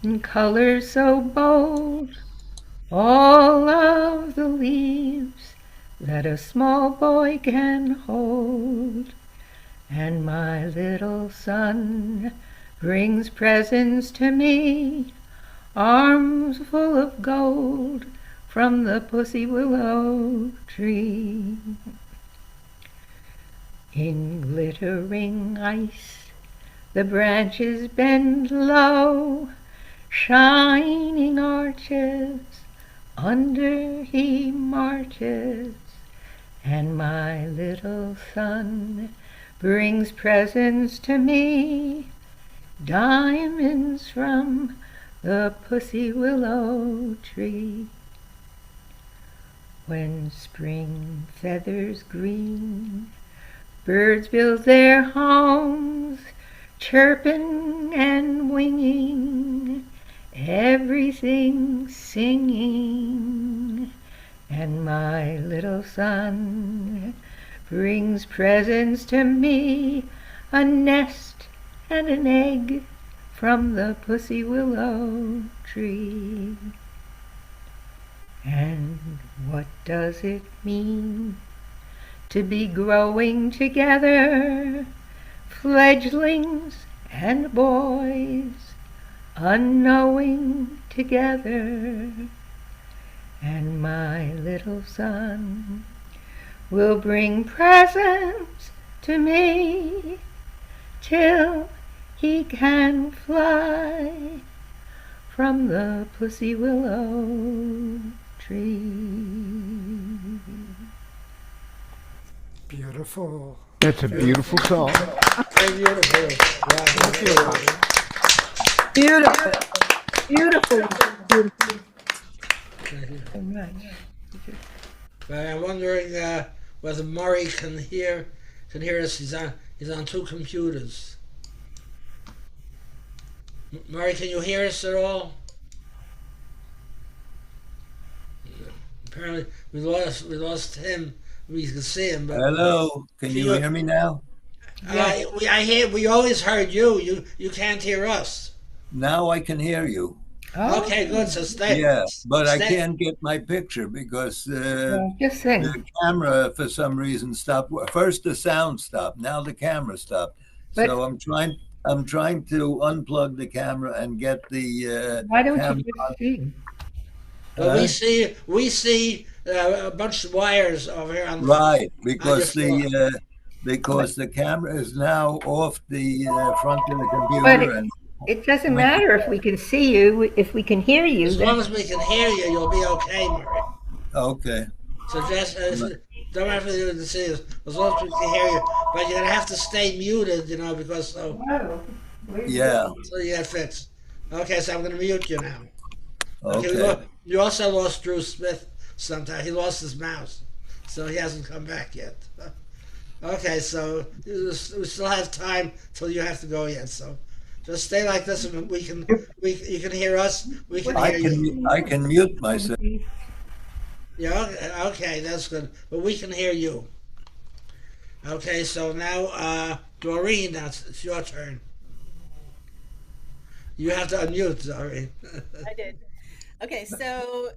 in colors so bold, all of the leaves that a small boy can hold, and my little son brings presents to me, arms full of gold from the pussy willow tree. In glittering ice the branches bend low, shining arches under he marches, and my little son brings presents to me, diamonds from the pussy willow tree. When spring feathers green, birds build their homes, chirping and winging, everything singing, and my little son brings presents to me, a nest and an egg from the pussy willow tree. And what does it mean to be growing together, fledglings and boys, unknowing together? And my little son will bring presents to me till he can fly from the pussy willow tree. Beautiful. That's a beautiful song. Very beautiful. Beautiful. Beautiful. Beautiful. So much. But I'm wondering whether Murray can hear us. He's on two computers. Murray, can you hear us at all? Apparently, we lost him. We can see him, but Hello, can you hear me now? we always heard you. You can't hear us. Now I can hear you. Oh, Okay, good. So stay. Yeah, but I stay- can't get my picture because just sing. the camera, for some reason, stopped. First the sound stopped. Now the camera stopped. But- So I'm trying to unplug the camera and get the Why don't camera. you just sing? But we see a bunch of wires over here on the Right, because on your floor. the camera is now off the front of the But computer, and it doesn't matter if we can see you, if we can hear you. As long as we can hear you, you'll be okay, Murray. okay. So just don't have to see us. As long as we can hear you, but you're gonna have to stay muted, because Yeah. so you get fixed. Okay, so I'm gonna mute you now. Okay. You also lost Drew Smith sometime. He lost his mouse, so he hasn't come back yet. Okay, so we still have time till you have to go yet. So just stay like this, and you can hear us. We can hear you. I can mute myself. Yeah. Okay, that's good. But we can hear you. Okay, so now Doreen, it's your turn. You have to unmute, Doreen. I did. Okay, so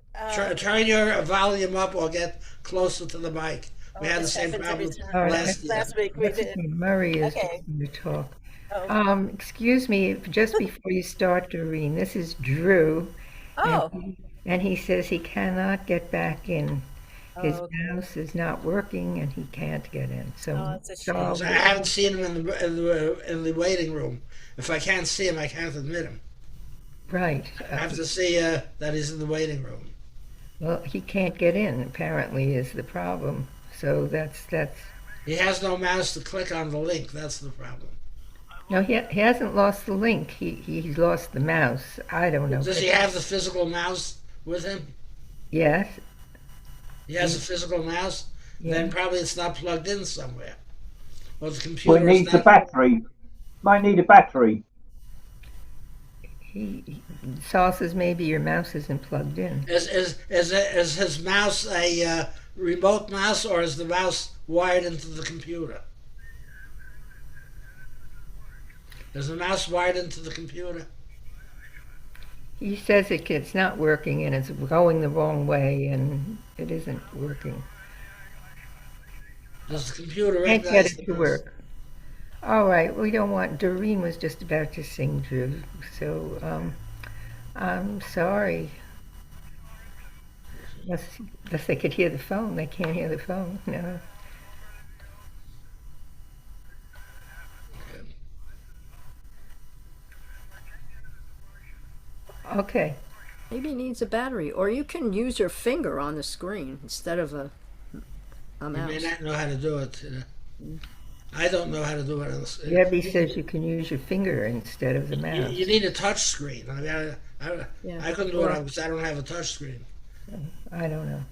Turn your volume up or get closer to the mic. We had the same problem last week. We did. Murray is Okay. going to talk. Oh. Excuse me, just before you start, Doreen, this is Drew. Oh. And he says he cannot get back in. His Oh, okay. mouse is not working and he can't get in. So, Oh, it's a shame. So I haven't seen him in the waiting room. If I can't see him, I can't admit him. right. I have to see that he's in the waiting room. Well, he can't get in, apparently, is the problem. So that's. He has no mouse to click on the link. That's the problem. No, he hasn't lost the link. He's lost the mouse. I don't know. Does he have the physical mouse with him? Yes. He has a physical mouse? Yeah. Then probably it's not plugged in somewhere. Or the computer Well, it needs a battery. Might need a battery. Saul says maybe your mouse isn't plugged in. Is his mouse a remote mouse, or is the mouse wired into the computer? Is the mouse wired into the computer? He says it's not working and it's going the wrong way and it isn't working. Does the computer Can't get recognize it the to mouse? work. All right, we don't want. Doreen was just about to sing, Drew. So I'm sorry. Unless they could hear the phone, they can't hear the phone. No. Okay. Maybe he needs a battery, or you can use your finger on the screen instead of a You mouse. may not know how to do it. I don't know how to do it. Debbie says you can use your finger instead of the You, mouse. you need a touch screen. I mean, Yeah. I couldn't do it because I don't have a touch screen. I don't know.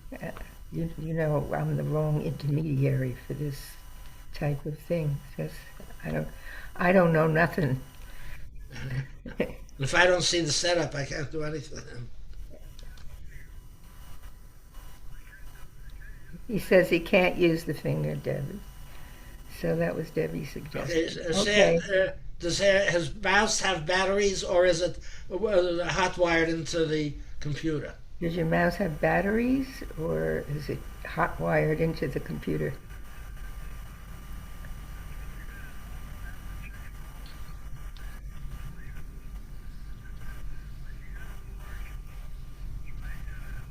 You know, I'm the wrong intermediary for this type of thing. Because I don't know nothing. If I don't see the setup, I can't do anything. He says he can't use the finger, Debbie. So that was Debbie's suggestion. Does his mouse have batteries, or is it hot wired into the computer? Does your mouse have batteries, or is it hot wired into the computer?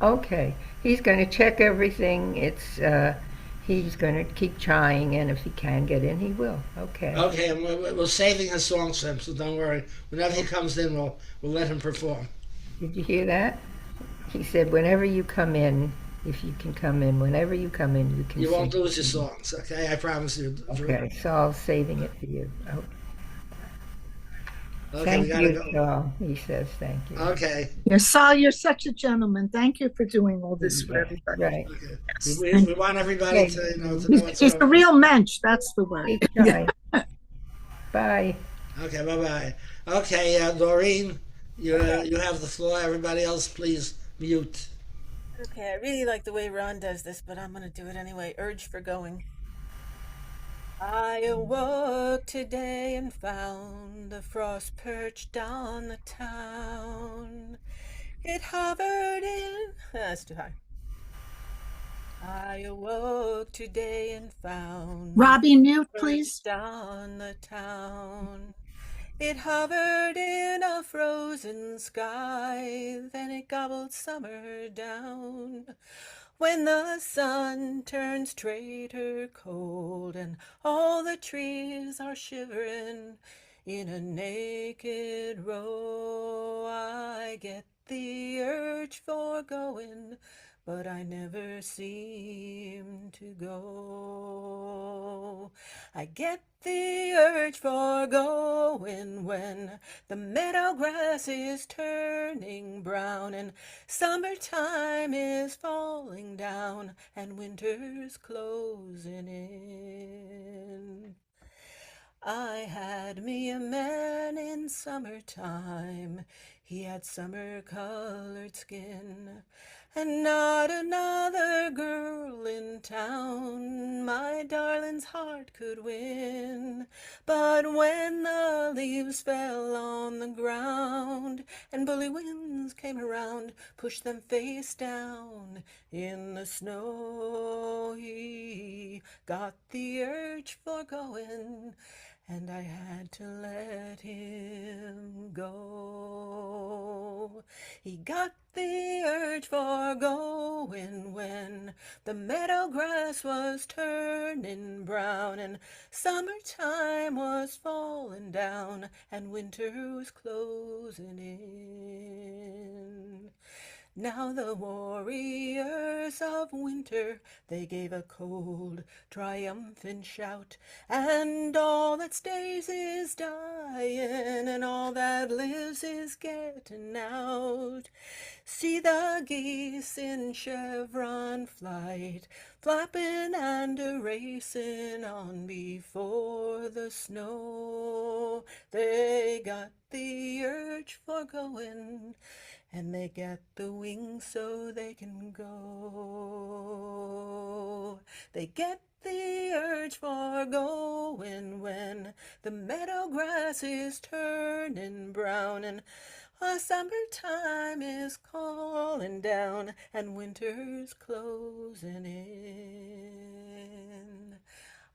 Okay, he's going to check everything. he's going to keep trying, and if he can get in, he will. Okay. Okay, and we're saving his songs for him, so don't worry. Whenever he comes in, we'll let him perform. Did you hear that? He said, whenever you come in, if you can come in, whenever you come in, you can You won't sing. lose your songs, okay? I promise you. Okay, so I'm saving it for you. Oh. Okay, Thank we gotta you, go. Saul. He says thank you. Okay. Saul, you're such a gentleman. Thank you for doing all this for everybody. Right. We want everybody to know it's He's a real mensch. That's the word. Keep trying. Bye. Okay, bye-bye. Okay, Doreen, you have the floor. Everybody else, please mute. Okay, I really like the way Ron does this, but I'm going to do it anyway. Urge for going. I awoke today and found the frost perched on the town. It hovered in... That's too high. I awoke today and found... Robbie, mute, please. Perched on the town. It hovered in a frozen sky, then it gobbled summer down. When the sun turns traitor cold and all the trees are shivering in a naked row, I get the urge for going, but I never seem to go. I get the urge for going when the meadow grass is turning brown and summertime is falling down and winter's closing in. I had me a man in summertime, he had summer-colored skin, and not another girl in town my darling's heart could win. But when the leaves fell on the ground and bully winds came around, pushed them face down in the snow, he got the urge for going, and I had to let him go. He got the urge for going when the meadow grass was turning brown and summertime was falling down and winter was closing in. Now the warriors of winter, they gave a cold, triumphant shout, and all that stays is dying, and all that lives is getting out. See the geese in chevron flight, flapping and a-racing on before the snow. They got the urge for going, and they get the wings so they can go. They get the urge for going when the meadow grass is turning brown and summertime is calling down and winter's closing in.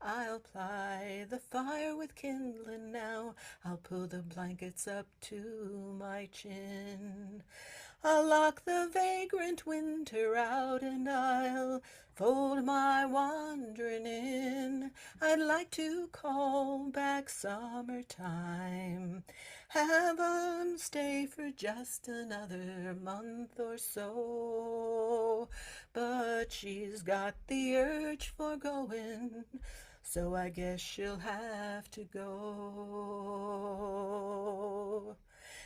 I'll ply the fire with kindling now, I'll pull the blankets up to my chin. I'll lock the vagrant winter out and I'll fold my wandering in. I'd like to call back summertime, have 'em stay for just another month or so. But she's got the urge for going, so I guess she'll have to go.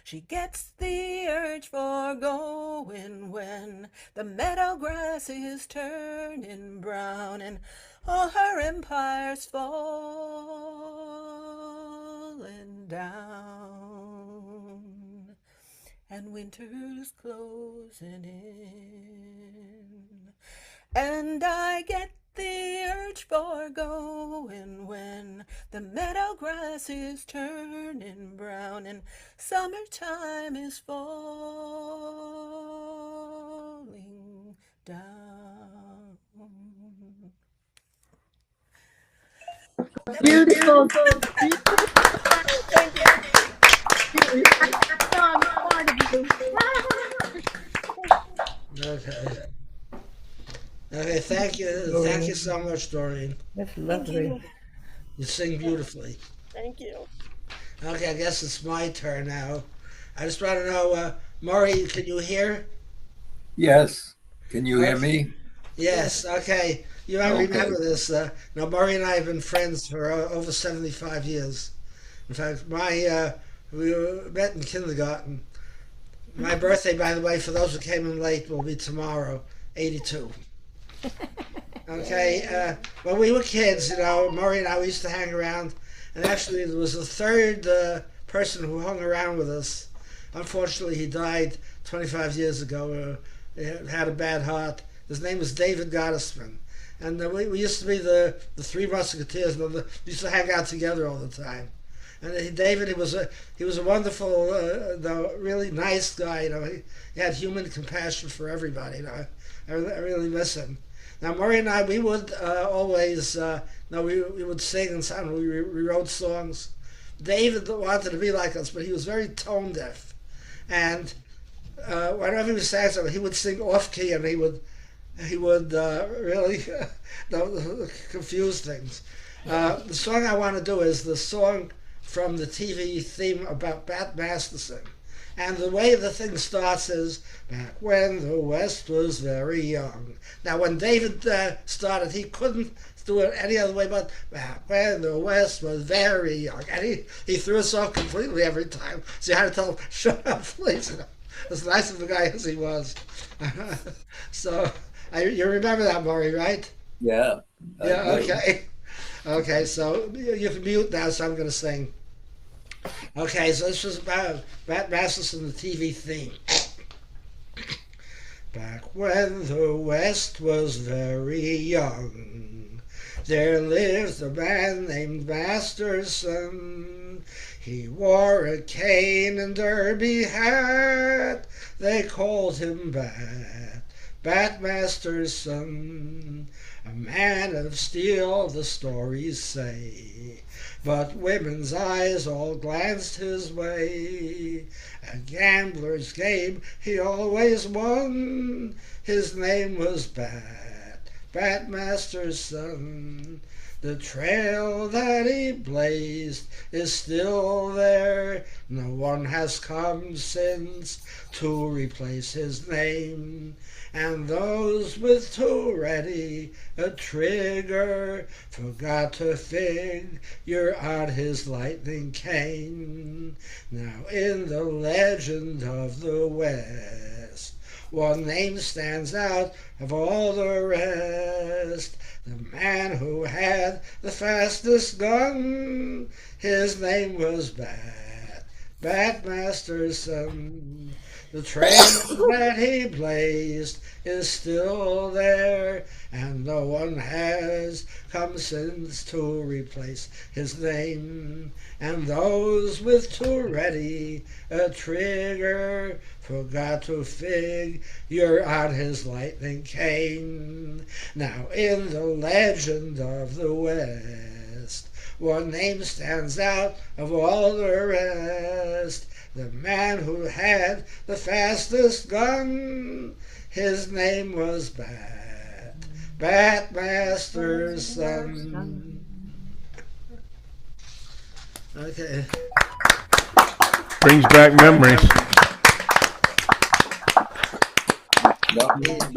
She gets the urge for going when the meadow grass is turning brown and all her empire's falling down and winter's closing in. And I get the urge for going when the meadow grass is turning brown and summertime is falling down. Beautiful. Thank you. Okay. Okay, thank you so much, Doreen. That's Thank lovely. you. You sing beautifully. Thank you. Okay, I guess it's my turn now. I just want to know, Maury, can you hear? Yes. Can you hear Okay. me? Yes, okay. You might Okay. remember this. Now, Maury and I have been friends for over 75 years. In fact, we met in kindergarten. My birthday, by the way, for those who came in late, will be tomorrow, 82. Okay, when we were kids, Maury and I, we used to hang around, and actually there was a third person who hung around with us. Unfortunately, he died 25 years ago. He had a bad heart. His name was David Gottesman. And we used to be the Three Musketeers. We used to hang out together all the time. And David, he was a wonderful, really nice guy. He had human compassion for everybody. I really miss him. Now, Murray and I, we would always, we would sing and sound. We wrote songs. David wanted to be like us, but he was very tone deaf. And whenever he sang something, he would sing off key, and he would really confuse things. The song I want to do is the song from the TV theme about Bat Masterson. And the way the thing starts is, back when the West was very young. Now, when David started, he couldn't do it any other way but, back when the West was very young. And he threw us off completely every time. So you had to tell him, shut up, please. As nice of a guy as he was. So, you remember that, Maury, right? Yeah. Yeah, I do. okay. Okay, so you can mute now, so I'm going to sing. Okay, so this was about Bat Masterson, the TV theme. Back when the West was very young, there lived a man named Masterson. He wore a cane and derby hat. They called him Bat Masterson. A man of steel, the stories say, but women's eyes all glanced his way. A gambler's game he always won. His name was Bat Masterson. The trail that he blazed is still there. No one has come since to replace his name. And those with too ready a trigger forgot to figure out his lightning cane. Now in the legend of the West, one name stands out of all the rest. The man who had the fastest gun, his name was Bat Masterson. The trail that he blazed is still there, and no one has come since to replace his name. And those with too ready a trigger forgot to figure out his lightning cane. Now in the legend of the West, one name stands out of all the rest. The man who had the fastest gun, his name was Bat Masterson. Okay. Brings back memories.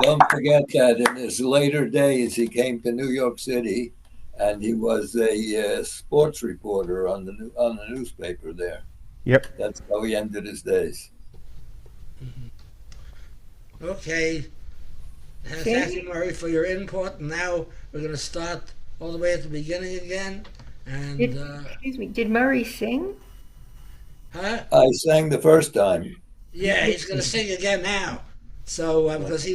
Don't forget that in his later days, he came to New York City, and he was a sports reporter on the newspaper there. Yep. That's how he ended his days. Okay. Thank you, Murray, for your input. And now we're going to start all the way at the beginning again. And Excuse me, did Murray sing? huh? I sang the first time. Yeah, he's going to sing again now. So because he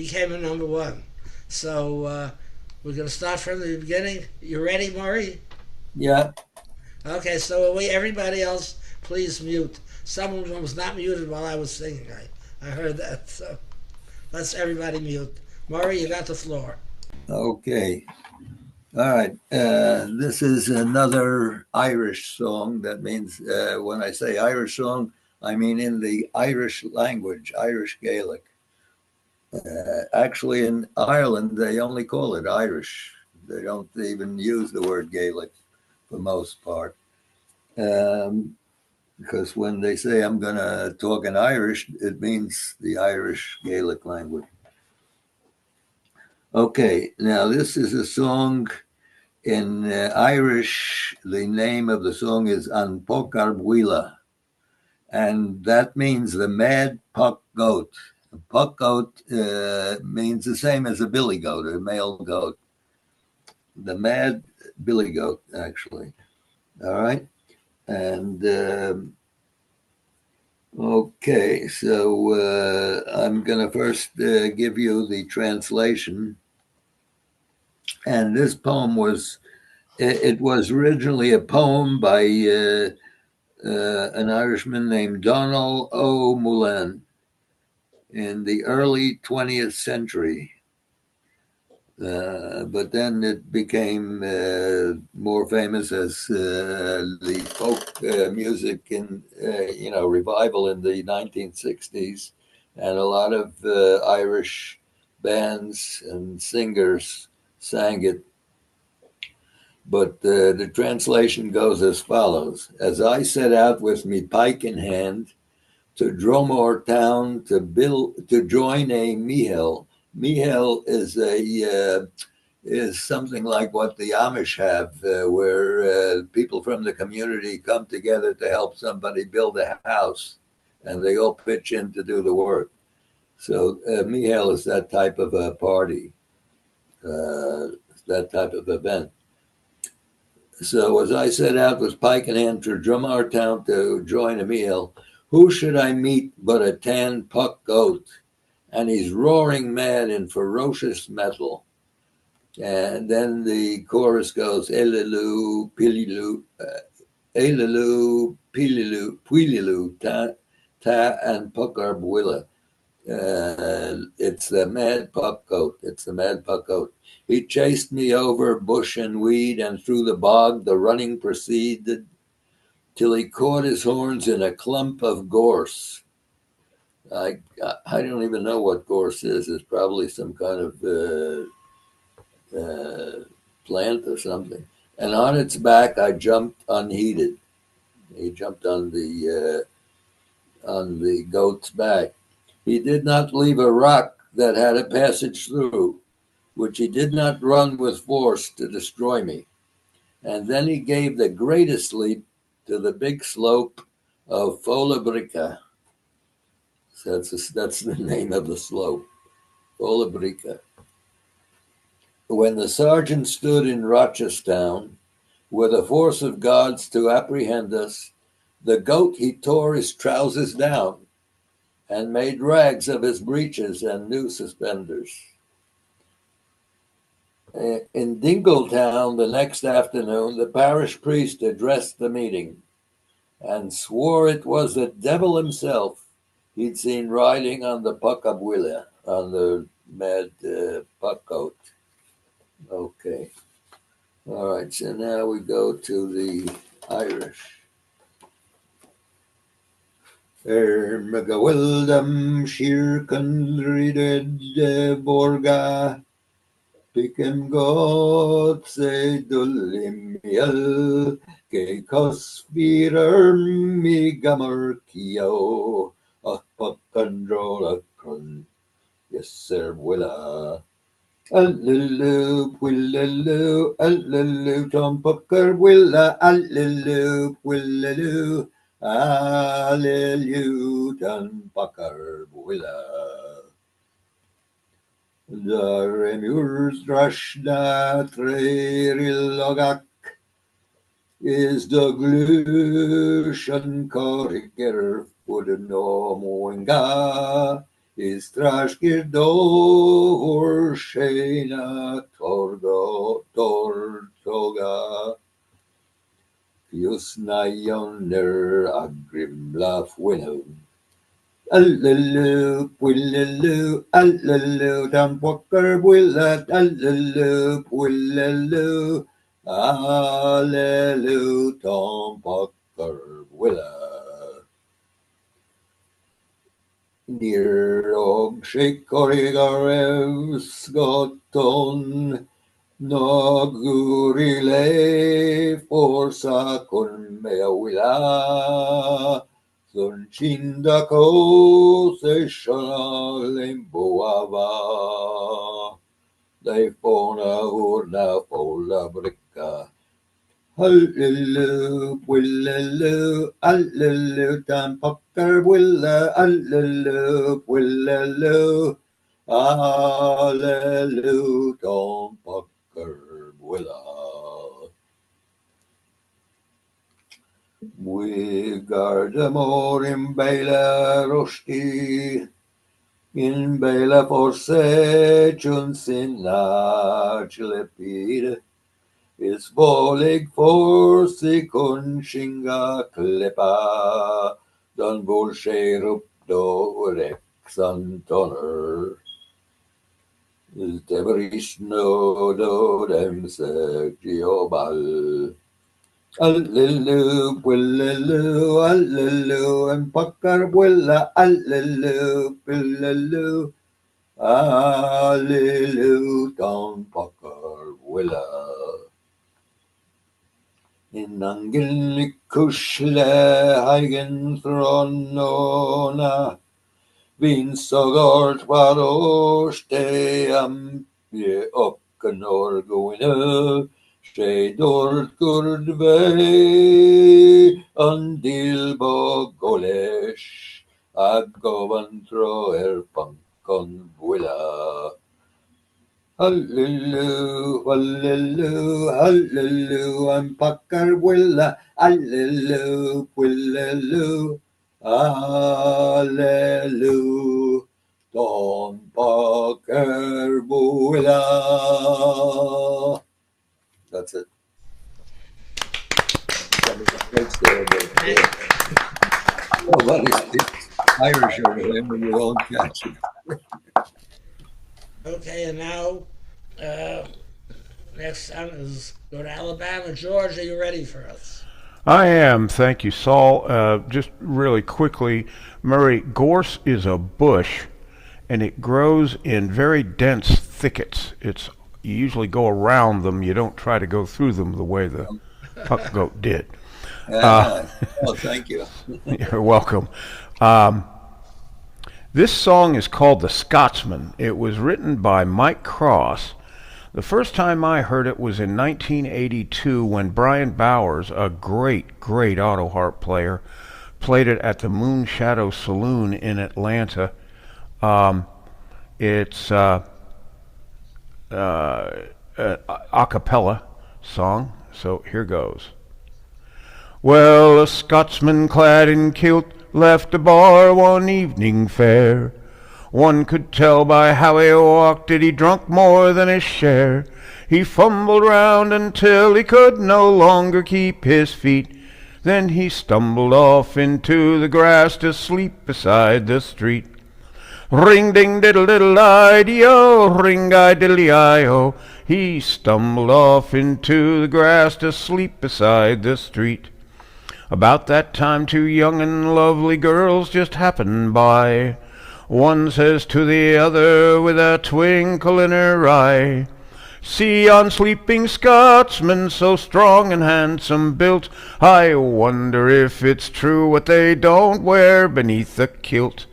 came in number one. So we're going to start from the beginning. You ready, Murray? Yeah. Okay, so everybody else, please mute. Someone was not muted while I was singing. I heard that. So let's everybody mute. Murray, you got the floor. Okay. All right. This is another Irish song. That means when I say Irish song, I mean in the Irish language, Irish Gaelic. Actually, in Ireland, they only call it Irish. They don't even use the word Gaelic for most part. Because when they say I'm going to talk in Irish, it means the Irish Gaelic language. Okay, now this is a song in Irish. The name of the song is An Pocar Bhuila, and that means the mad puck goat. A puck goat means the same as a billy goat, a male goat. The mad billy goat, actually. All right, and okay, so I'm going to first give you the translation. And this poem was, it was originally a poem by an Irishman named Donald O'Mullane in the early 20th century. But then it became more famous as the folk music in, revival in the 1960s. And a lot of Irish bands and singers sang it. But the translation goes as follows. As I set out with me pike in hand to Dromore town to join a Mihel. Mihel is something like what the Amish have, where people from the community come together to help somebody build a house, and they all pitch in to do the work. So Mihel is that type of a party, that type of event. So as I set out with pike in hand to Dromore town to join a Mihel, who should I meet but a tan puck goat? And he's roaring mad in ferocious metal. And then the chorus goes, Elilu, Pililu, Elilu, Pililu, Puililu, Ta, and Puckar Bwilla. It's the mad puck goat. It's the mad puck goat. He chased me over bush and weed, and through the bog the running proceeded, till he caught his horns in a clump of gorse. I don't even know what gorse is. It's probably some kind of plant or something. And on its back, I jumped unheeded. He jumped on the goat's back. He did not leave a rock that had a passage through, which he did not run with force to destroy me. And then he gave the greatest leap to the big slope of Folabrica. So that's the name of the slope, Folabrica. When the sergeant stood in Rochestown, with a force of gods to apprehend us, the goat he tore his trousers down and made rags of his breeches and new suspenders. In Dingletown the next afternoon, the parish priest addressed the meeting and swore it was the devil himself he'd seen riding on the Puckabwilla, on the mad puckgoat. Okay. All right, so now we go to the Irish. Magawildam Shir Kundrided Borga Picken God say Dulimiel Ke Cosvirer mi Gammer Kio a Puckandrola Kun Yes sir Willa Allilu Allilu Tom Pucker Willa Allilu Willilu Allilu Tom Pucker Willa Remurs Drashna Trerilogak is the Glushan Koriker Udenomoinga is Trashkir Dor Shena Tortoga Yusnayoner Agrimlaf Winnow. Allelu, Willelu, Allelu, Tom Walker, Willet, Allelu, Willelu, Allelu, Tom Walker, Willet. Near og Shikorigarevs goton Nogurile forsa con mea willa Sun Chindako se lemboava Dai fona urna fola bricca Hallelu, willelu, allelu, tam pucker, willa, allelu, willelu, allelu, tom pucker, willa. We guard the more in Bela Rosti, in Bela Forse, Chunsin, large lepid. Is volig for sikon shinga klepa don bolsher upp då rexan tonner. Is deveris no do dem seg giobal. Allelu, willelu, allelu, and pucker willa, allelu, pillelu, allelu, don pucker willa. In angel kushle hagen thronona vinsagart varoste ampje opkanor goine Shedort gurdve andil bogolesh aggovantro erpankon buila Hallelu, hallelu, hallelu, I'm Packer Willa, hallelu, willelu, hallelu, Don Packer Willa. That's it. Nobody speaks Irish over there when you won't catch it. Okay, and now, next song is go to Alabama. George, are you ready for us? I am, thank you, Saul. Just really quickly, Murray, gorse is a bush, and it grows in very dense thickets. You usually go around them. You don't try to go through them the way the puck goat did. Thank you. You're welcome. This song is called The Scotsman. It was written by Mike Cross. The first time I heard it was in 1982 when Brian Bowers, a great, great auto harp player, played it at the Moon Shadow Saloon in Atlanta. It's a cappella song, so here goes. Well, a Scotsman clad in kilt left a bar one evening fair. One could tell by how he walked that he drunk more than his share. He fumbled round until he could no longer keep his feet. Then he stumbled off into the grass to sleep beside the street. Ring-ding-diddle-diddle-I-dee-o, ring-I-diddle-I-o. He stumbled off into the grass to sleep beside the street. About that time 2 young and lovely girls just happened by. One says to the other with a twinkle in her eye, See yon sleeping Scotsman, so strong and handsome built, I wonder if it's true what they don't wear beneath the kilt.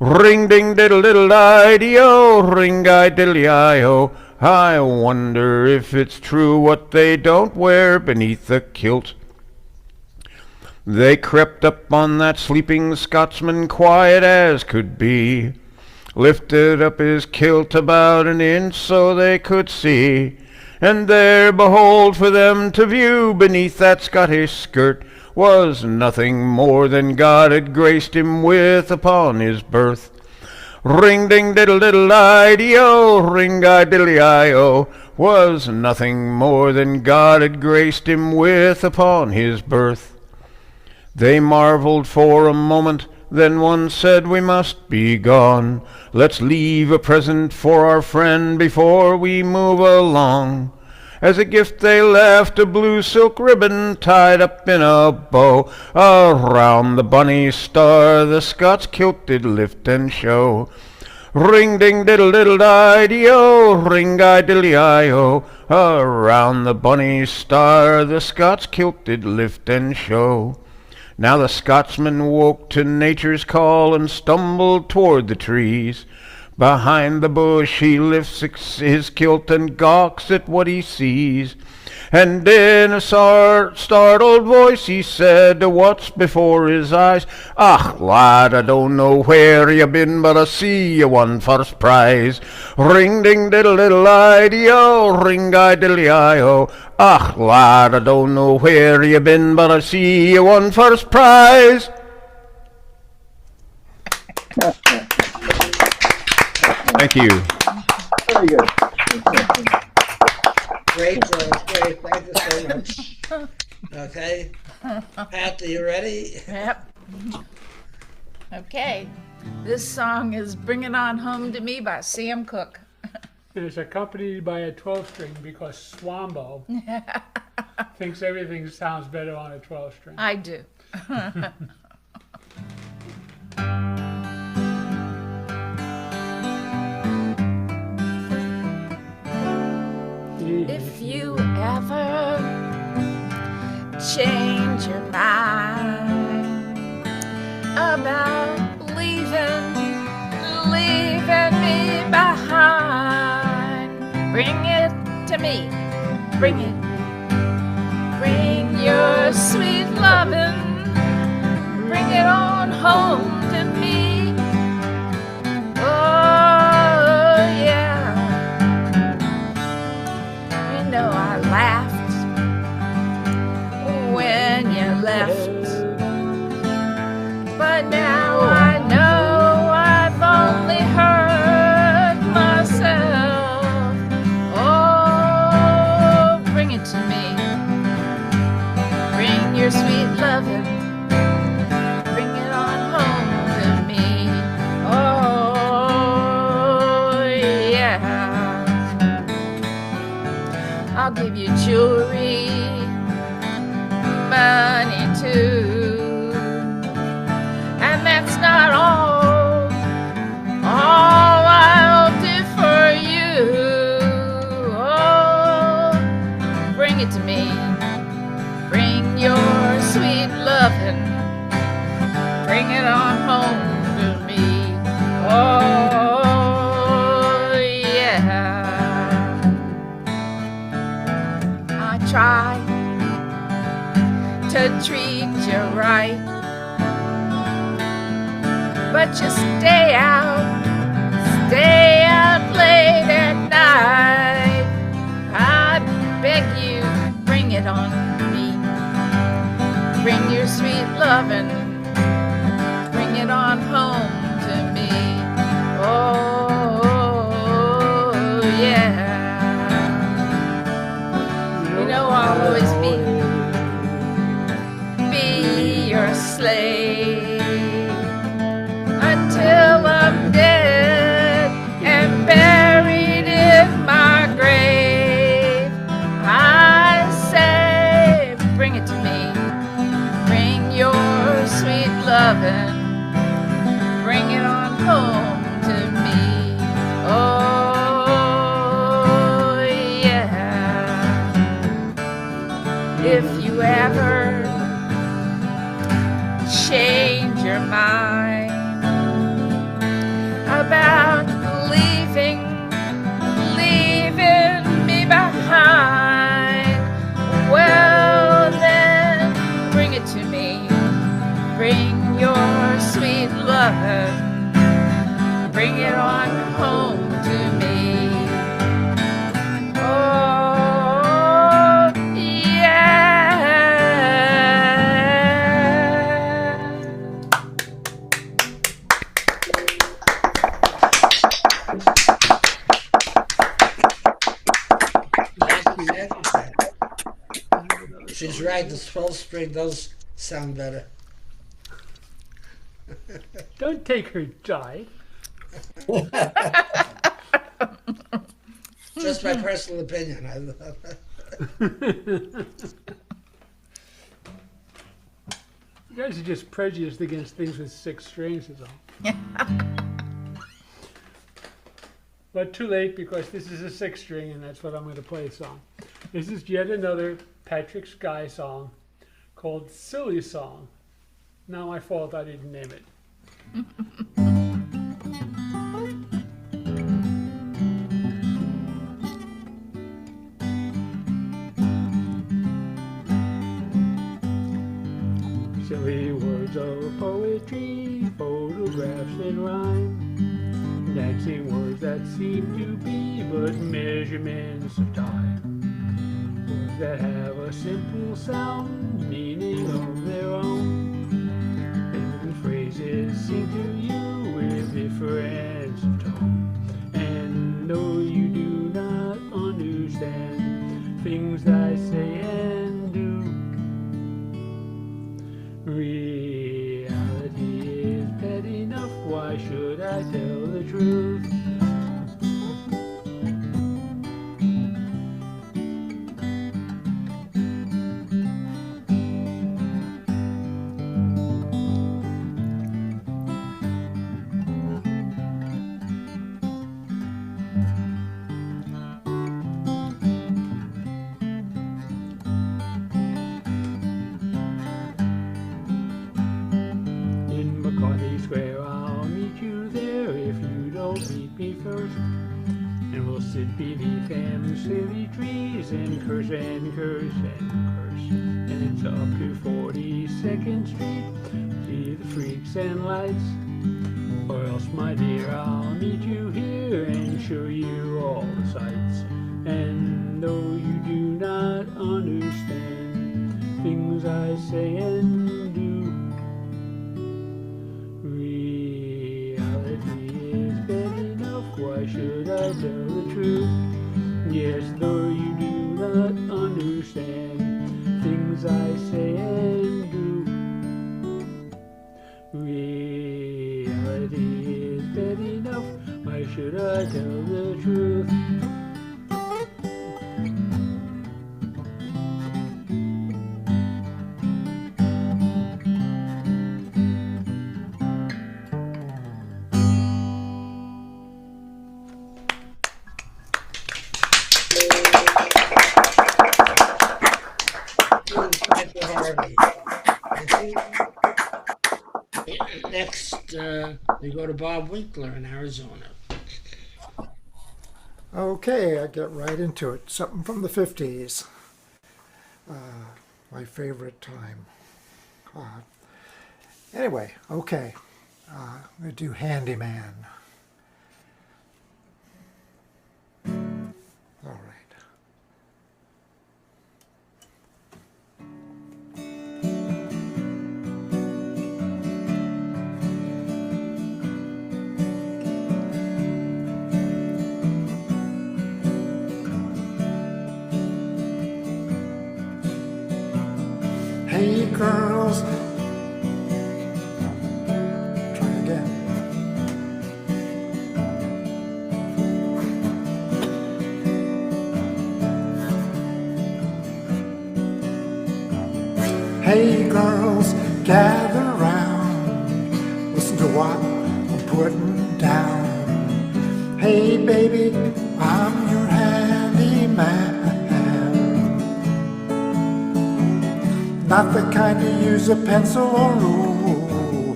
Ring-ding-diddle-diddle-I-dee-o, ring-I-diddle-I-o. I wonder if it's true what they don't wear beneath the kilt. They crept up on that sleeping Scotsman quiet as could be, lifted up his kilt about an inch so they could see, and there, behold, for them to view beneath that Scottish skirt was nothing more than God had graced him with upon his birth. Ring-ding-diddle-diddle-I-dee-o, ring-I-diddle-I-o, was nothing more than God had graced him with upon his birth. They marveled for a moment, then one said, We must be gone. Let's leave a present for our friend before we move along. As a gift they left a blue silk ribbon tied up in a bow. Around the bonny star the Scots kilt did lift and show. Ring ding diddle diddle di-di-o, ring I diddly-I-o. Around the bonny star the Scots kilt did lift and show. Now the Scotsman woke to nature's call and stumbled toward the trees. Behind the bush he lifts his kilt and gawks at what he sees. And in a startled voice he said to what's before his eyes, "Ah, lad, I don't know where you been, but I see you won first prize. Ring ding diddle diddle I-di-o, ring I diddly I-o. Ah, lad, I don't know where you been, but I see you won first prize." Thank you. Very good. Great, George. Great. Thank you so much. Okay. Pat, are you ready? Yep. Okay. This song is Bring It On Home to Me by Sam Cooke. And it's accompanied by a 12-string because Swambo thinks everything sounds better on a 12-string. I do. If you ever change your mind about leaving me behind, bring it to me, bring it. Bring your sweet lovin', bring it on home to me. Oh, yeah. You know I laughed when you left, but now I know I've only hurt myself. Oh, bring it to me. Bring your sweet lovin', bring it on home to me. Oh, yeah. I'll give you jewelry, money too, and that's not all I'll do for you. Oh, bring it to me. Bring your sweet lovin', bring it on home to me. Oh, yeah. I try to treat you right, but you stay out late at night. I beg you, bring it on me. Bring your sweet lovin', bring it on home to me. Oh, yeah. You know I'll always be your slave until I'm dead and buried in my grave. I say, bring it to me. Bring your sweet lovin', bring it on home to me. Oh, yeah. If you ever change your mind about leaving me behind, well then bring it to me. Bring your sweet lovin', bring it on home to me. Oh, yeah. She's right, the 12 string does sound better. Don't take her jive. Just my personal opinion. You guys are just prejudiced against things with 6 strings is all. But too late, because this is a 6-string and that's what I'm going to play a song. This is yet another Patrick Sky song called Silly Song. Not my fault I didn't name it. Silly words of poetry, photographs and rhyme, dancing words that seem to be but measurements of time, words that have a simple sound, meaning of their own, and phrases sing to you with difference of tone, and though you do not understand things I say and do, reality is bad enough, why should I tell the truth? Square, I'll meet you there if you don't meet me first. And we'll sit beneath them silly trees and curse and curse and curse. And it's up to 42nd Street, see the freaks and lights. Or else, my dear, I'll meet you here and show you all the sights. And though you do not understand things I say and do, why should I tell the truth? Yes, though you do not understand things I say and do, reality is bad enough, why should I tell the truth? Next, we go to Bob Winkler in Arizona. Okay, I get right into it. Something from the 50s. My favorite time. Anyway, okay. I'm going to do Handyman. All right. Hey girls, try again. Hey girls, gather round, listen to what I'm putting down. Hey baby, I'm your handyman. Not the kind to use a pencil or rule.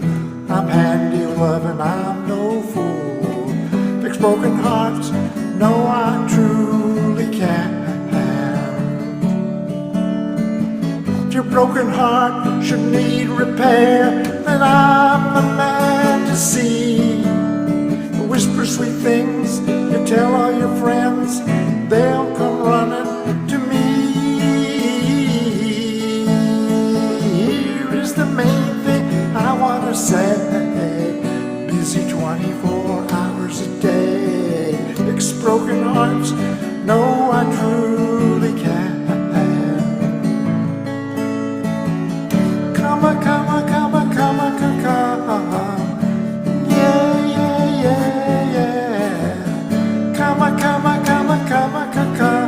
I'm handy loving, I'm no fool. Fix broken hearts, no I truly can. If your broken heart should need repair, then I'm the man to see. Whisper sweet things, you tell all your friends, they'll come running to me. The main thing I want to say, busy 24 hours a day, fix broken hearts, no I truly can. Come on, come on, come on, come on, come on, yeah, yeah, yeah, yeah. Come on, come on, come on, come on, come on.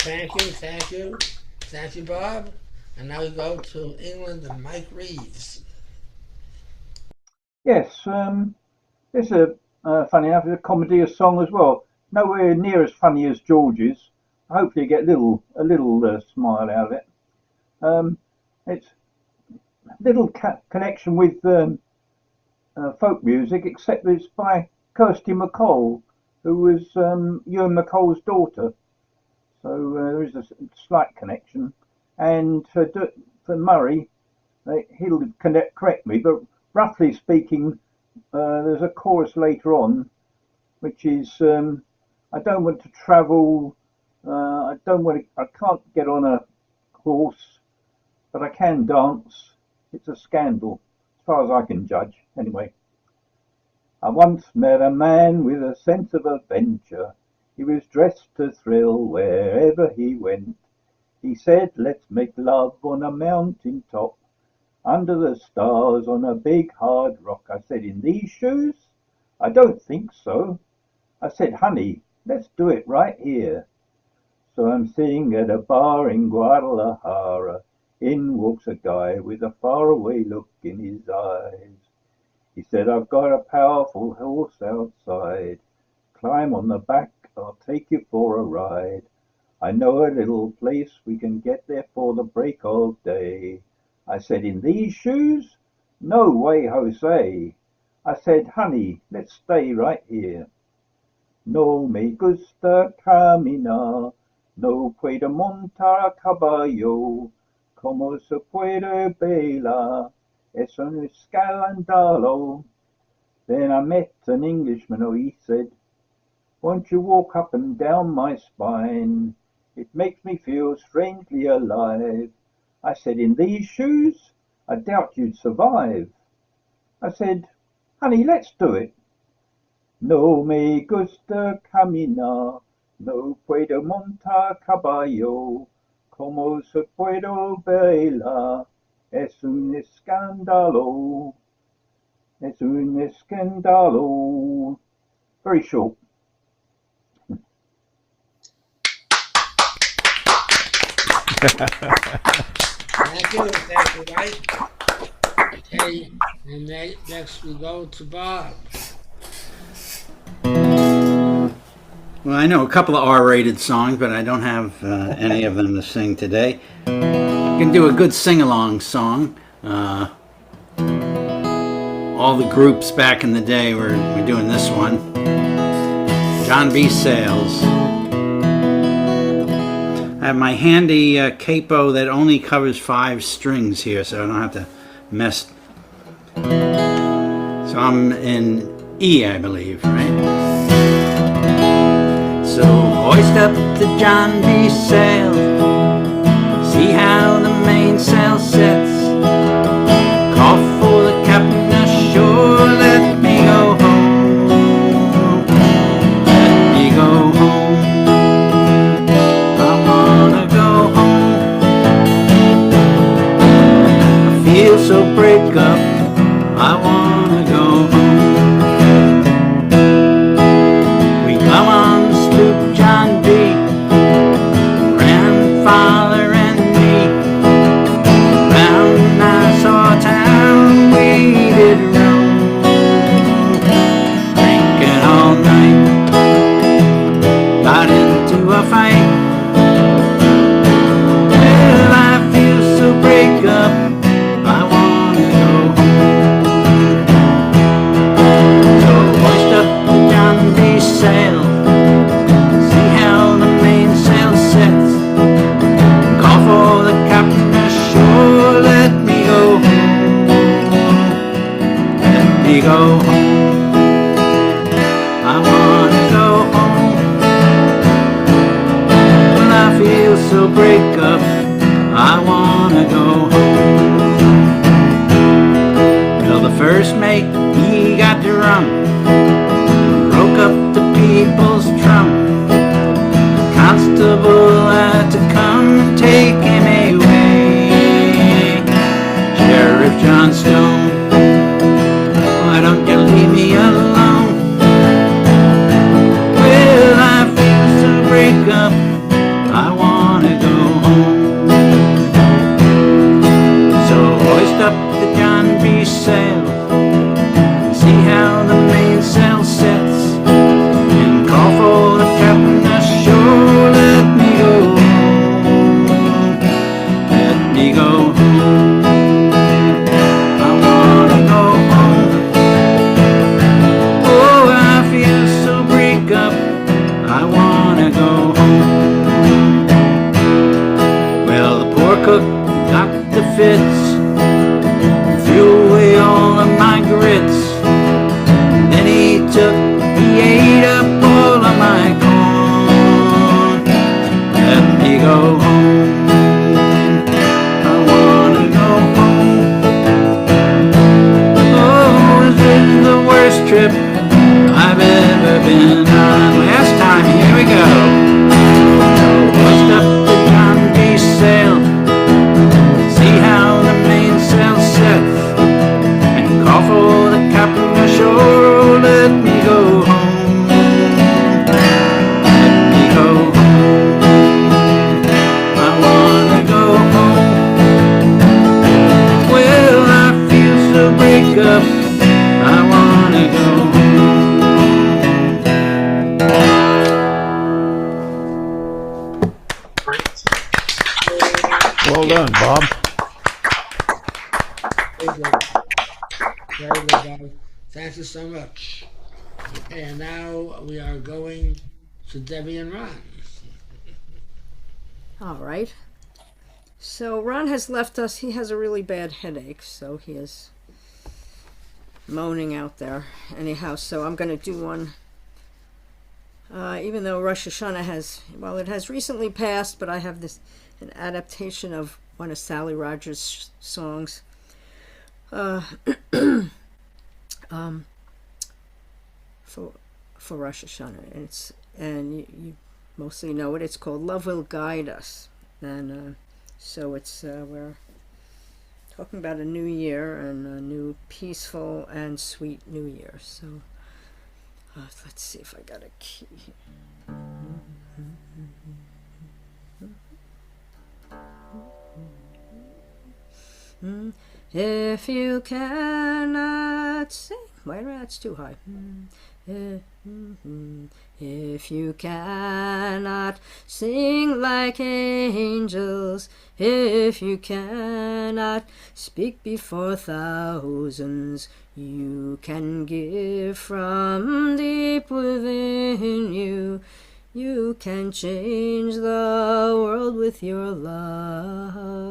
Thank you, Bob. And now we go to England and Mike Reeves. Yes, it's funny enough, it's a comedy song as well. Nowhere near as funny as George's. Hopefully, you get a little smile out of it. It's a little connection with folk music, except that it's by Kirsty MacColl, who was Ewan MacColl's daughter. So there is a slight connection. And for Murray, he'll correct me, but roughly speaking, there's a chorus later on, which is I don't want to travel. I can't get on a horse, but I can dance. It's a scandal, as far as I can judge. Anyway, I once met a man with a sense of adventure. He was dressed to thrill wherever he went. He said, "Let's make love on a mountain top, under the stars on a big hard rock." I said, "In these shoes? I don't think so." I said, "Honey, let's do it right here." So I'm sitting at a bar in Guadalajara. In walks a guy with a faraway look in his eyes. He said, "I've got a powerful horse outside. Climb on the back, I'll take you for a ride. I know a little place we can get there for the break of day." I said, "In these shoes? No way, Jose." I said, "Honey, let's stay right here." No me gusta caminar, no puedo montar a caballo, como se puede bailar, es un escándalo. Then I met an Englishman, oh, he said, "Won't you walk up and down my spine? It makes me feel strangely alive." I said, "In these shoes? I doubt you'd survive." I said, "Honey, let's do it." No me gusta caminar, no puedo montar caballo, como se puedo bailar, es un escándalo, es un escándalo. Very short. Thank you, Mike. Okay, and next we go to Bob. Well, I know a couple of R-rated songs, but I don't have any of them to sing today. You can do a good sing-along song. All the groups back in the day were doing this one. John B. Sales. I have my handy capo that only covers 5 strings here, so I don't have to mess. So I'm in E, I believe, right? So hoist up the John B. sail, see how the mainsail sets. Call for the captain ashore, let me go home, let me go home. I wanna go home. I feel so break up, I wanna go home. We come on John B., grandfather and me, round Nassau town we did roam, drinking all night, got into a fight. Well, I feel so break up, I wanna go home. So hoist up the John B. sail, go home. I wanna go home. When I feel so break up, I wanna go home. Well, the first mate, he got drunk, broke up the people's trunk. The constable had to come and take him away. Sheriff John Stone, why don't you leave me alone? Well, I feel so break up, I want trip I've ever been on. Last time, here we go. Hoist up the John D. sail, see how the mainsail sets, and call for the captain ashore. Oh, let me go home. Let me go home. I wanna go home. Well, I feel so break up. I wanna go home. Well done, Bob. Very good. Very good, Bob. Thank you so much. And now we are going to Debbie and Ron. All right. So Ron has left us. He has a really bad headache, so he is moaning out there. Anyhow, so I'm going to do one. Even though Rosh Hashanah it has recently passed, but I have an adaptation of one of Sally Rogers' songs. For Rosh Hashanah, and you mostly know it. It's called "Love Will Guide Us," and so it's we're talking about a new year and a new peaceful and sweet new year. So let's see if I got a key here. If you cannot sing, wait, that's too high. If you cannot sing like angels, if you cannot speak before thousands, you can give from deep within you. You can change the world with your love.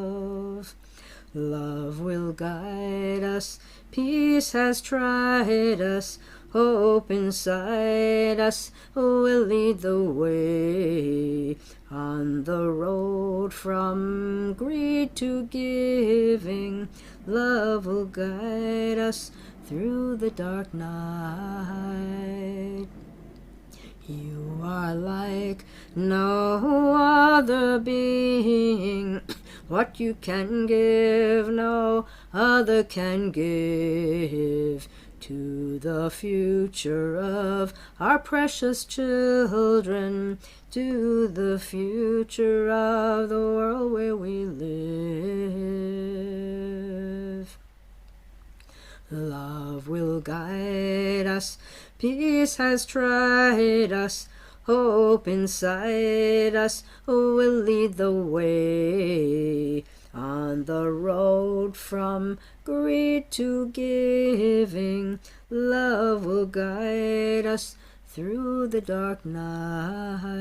Love will guide us, peace has tried us, hope inside us will lead the way. On the road from greed to giving, love will guide us through the dark night. You are like no other being. What you can give, no other can give. To the future of our precious children, to the future of the world where we live. Love will guide us, peace has tried us, hope inside us will lead the way. On the road from greed to giving, love will guide us through the dark night.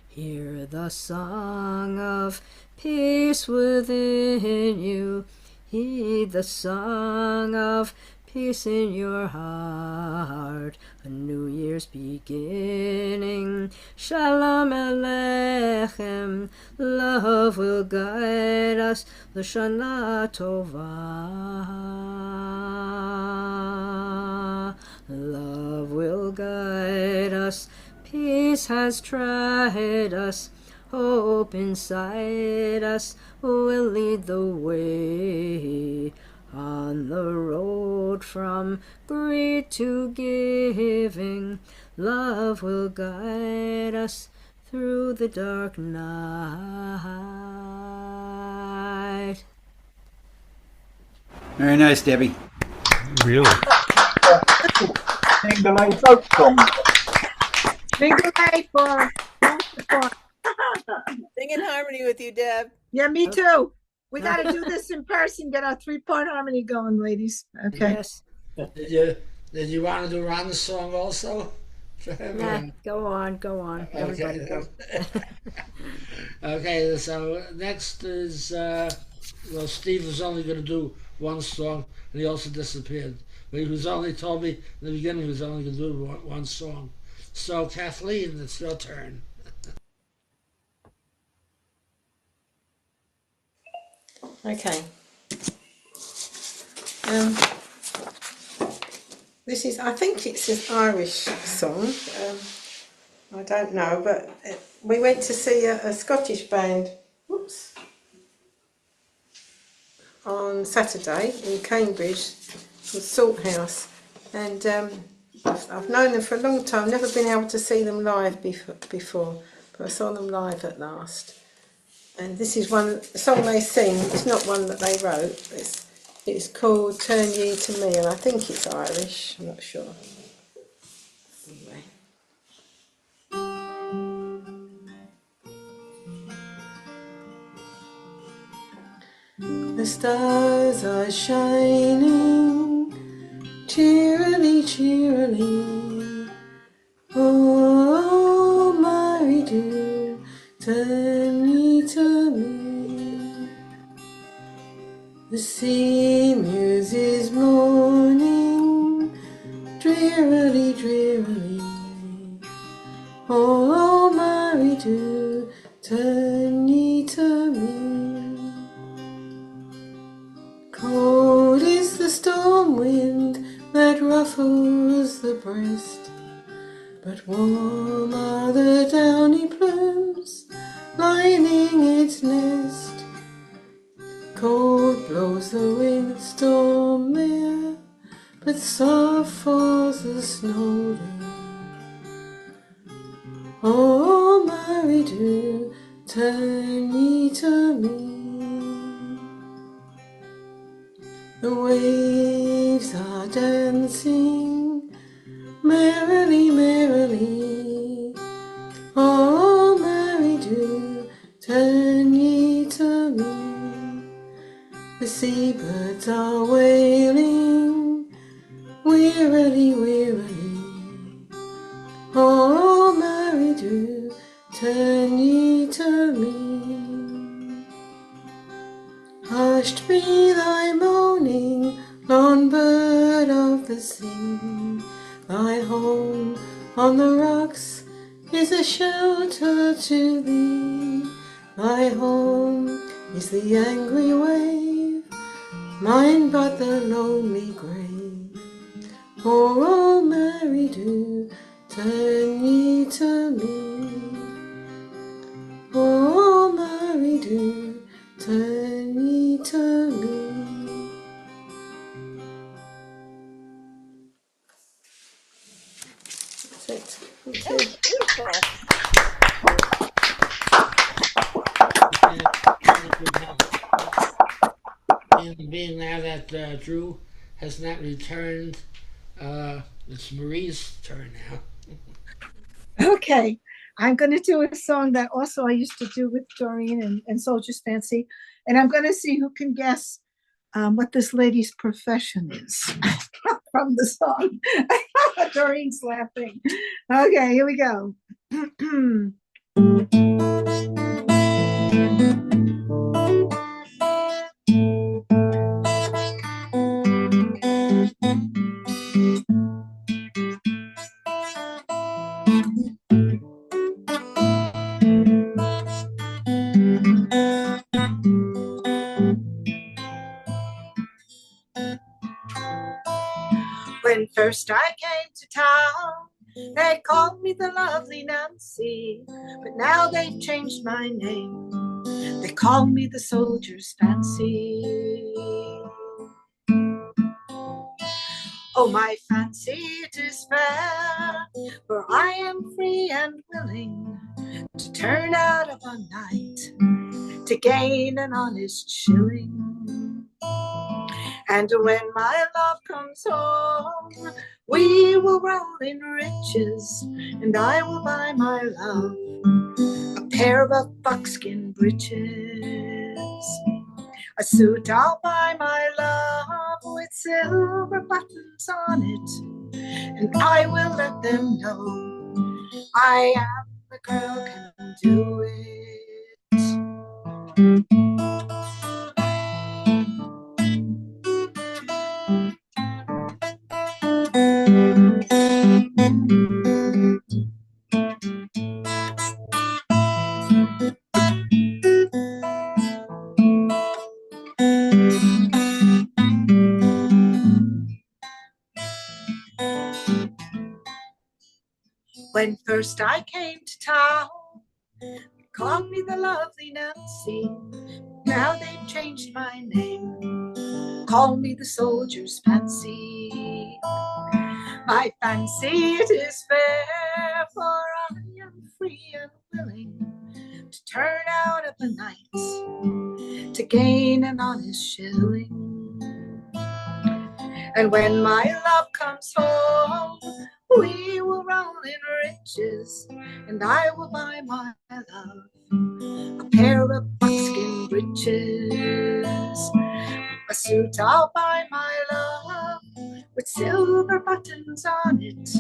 Hear the song of peace within you. Heed the song of peace in your heart. A new year's beginning. Shalom Aleichem. Love will guide us. L'shana tova. Love will guide us. Peace has tried us. Hope inside us will lead the way. On the road from greed to giving, love will guide us through the dark night. Very nice, Debbie. Really? Sing the late boat song. Big delay for. Sing in harmony with you, Deb. Yeah, me too. We got to do this in person. Get our 3-part harmony going, ladies. Okay. Yes. Did you want to do Ron's song also? Nah, go on. Everybody Okay. go. Okay, so next is, Steve was only going to do one song, and he also disappeared. But he was only told me in the beginning he was only going to do one song. So, Kathleen, it's your turn. Okay. This is, I think it's an Irish song. I don't know, but we went to see a Scottish band. Whoops. On Saturday in Cambridge, called Salt House, and I've known them for a long time. Never been able to see them live before, but I saw them live at last. And this is one the song they sing. It's not one that they wrote. It's called "Turn Ye to Me," and I think it's Irish. I'm not sure. Anyway. The stars are shining, cheerily, cheerily. Oh, Mary, dear, turn ye to me. The sea muses mourning, drearily, drearily. Oh, Mary, dear, turn ye to me. Cold is the storm wind that ruffles the breast, but warm are the downy plumes lining its nest. Cold blows the windstorm air, but soft falls the snow there. Oh, Mary, do turn ye to me. The waves are dancing merrily, merrily. Oh, Mary, do turn ye to me. The seabirds are wailing wearily, wearily. Oh, Mary, do turn ye to me. Hushed be thy moaning, lone bird of the sea. Thy home on the rocks is a shelter to thee. Thy home is the angry wave, mine but the lonely grave. Oh, Mary, do turn ye to me. Oh, Mary, do turn ye to me. That's it. Thank you. And being now that Drew has not returned, it's Marie's turn now. Okay, I'm going to do a song that also I used to do with Doreen and Soldier's Fancy, and I'm going to see who can guess what this lady's profession is from the song. Doreen's laughing. Okay, here we go. When first I came to town, they called me the lovely Nancy, but now they've changed my name. They call me the Soldier's Fancy. Oh, my fancy, it is fair, for I am free and willing to turn out of a night to gain an honest shilling. And when my love comes home, we will roll in riches, and I will buy my love a pair of buckskin breeches. A suit I'll buy my love with silver buttons on it, and I will let them know I am the girl can do it. When first I came to town, called me the lovely Nancy. Now they've changed my name, call me the soldier's fancy. I fancy it is fair, for I am free and willing to turn out of the night to gain an honest shilling. And when my love comes home, we will roll in riches, and I will buy my love a pair of buckskin breeches. A suit I'll buy my love with silver buttons on it,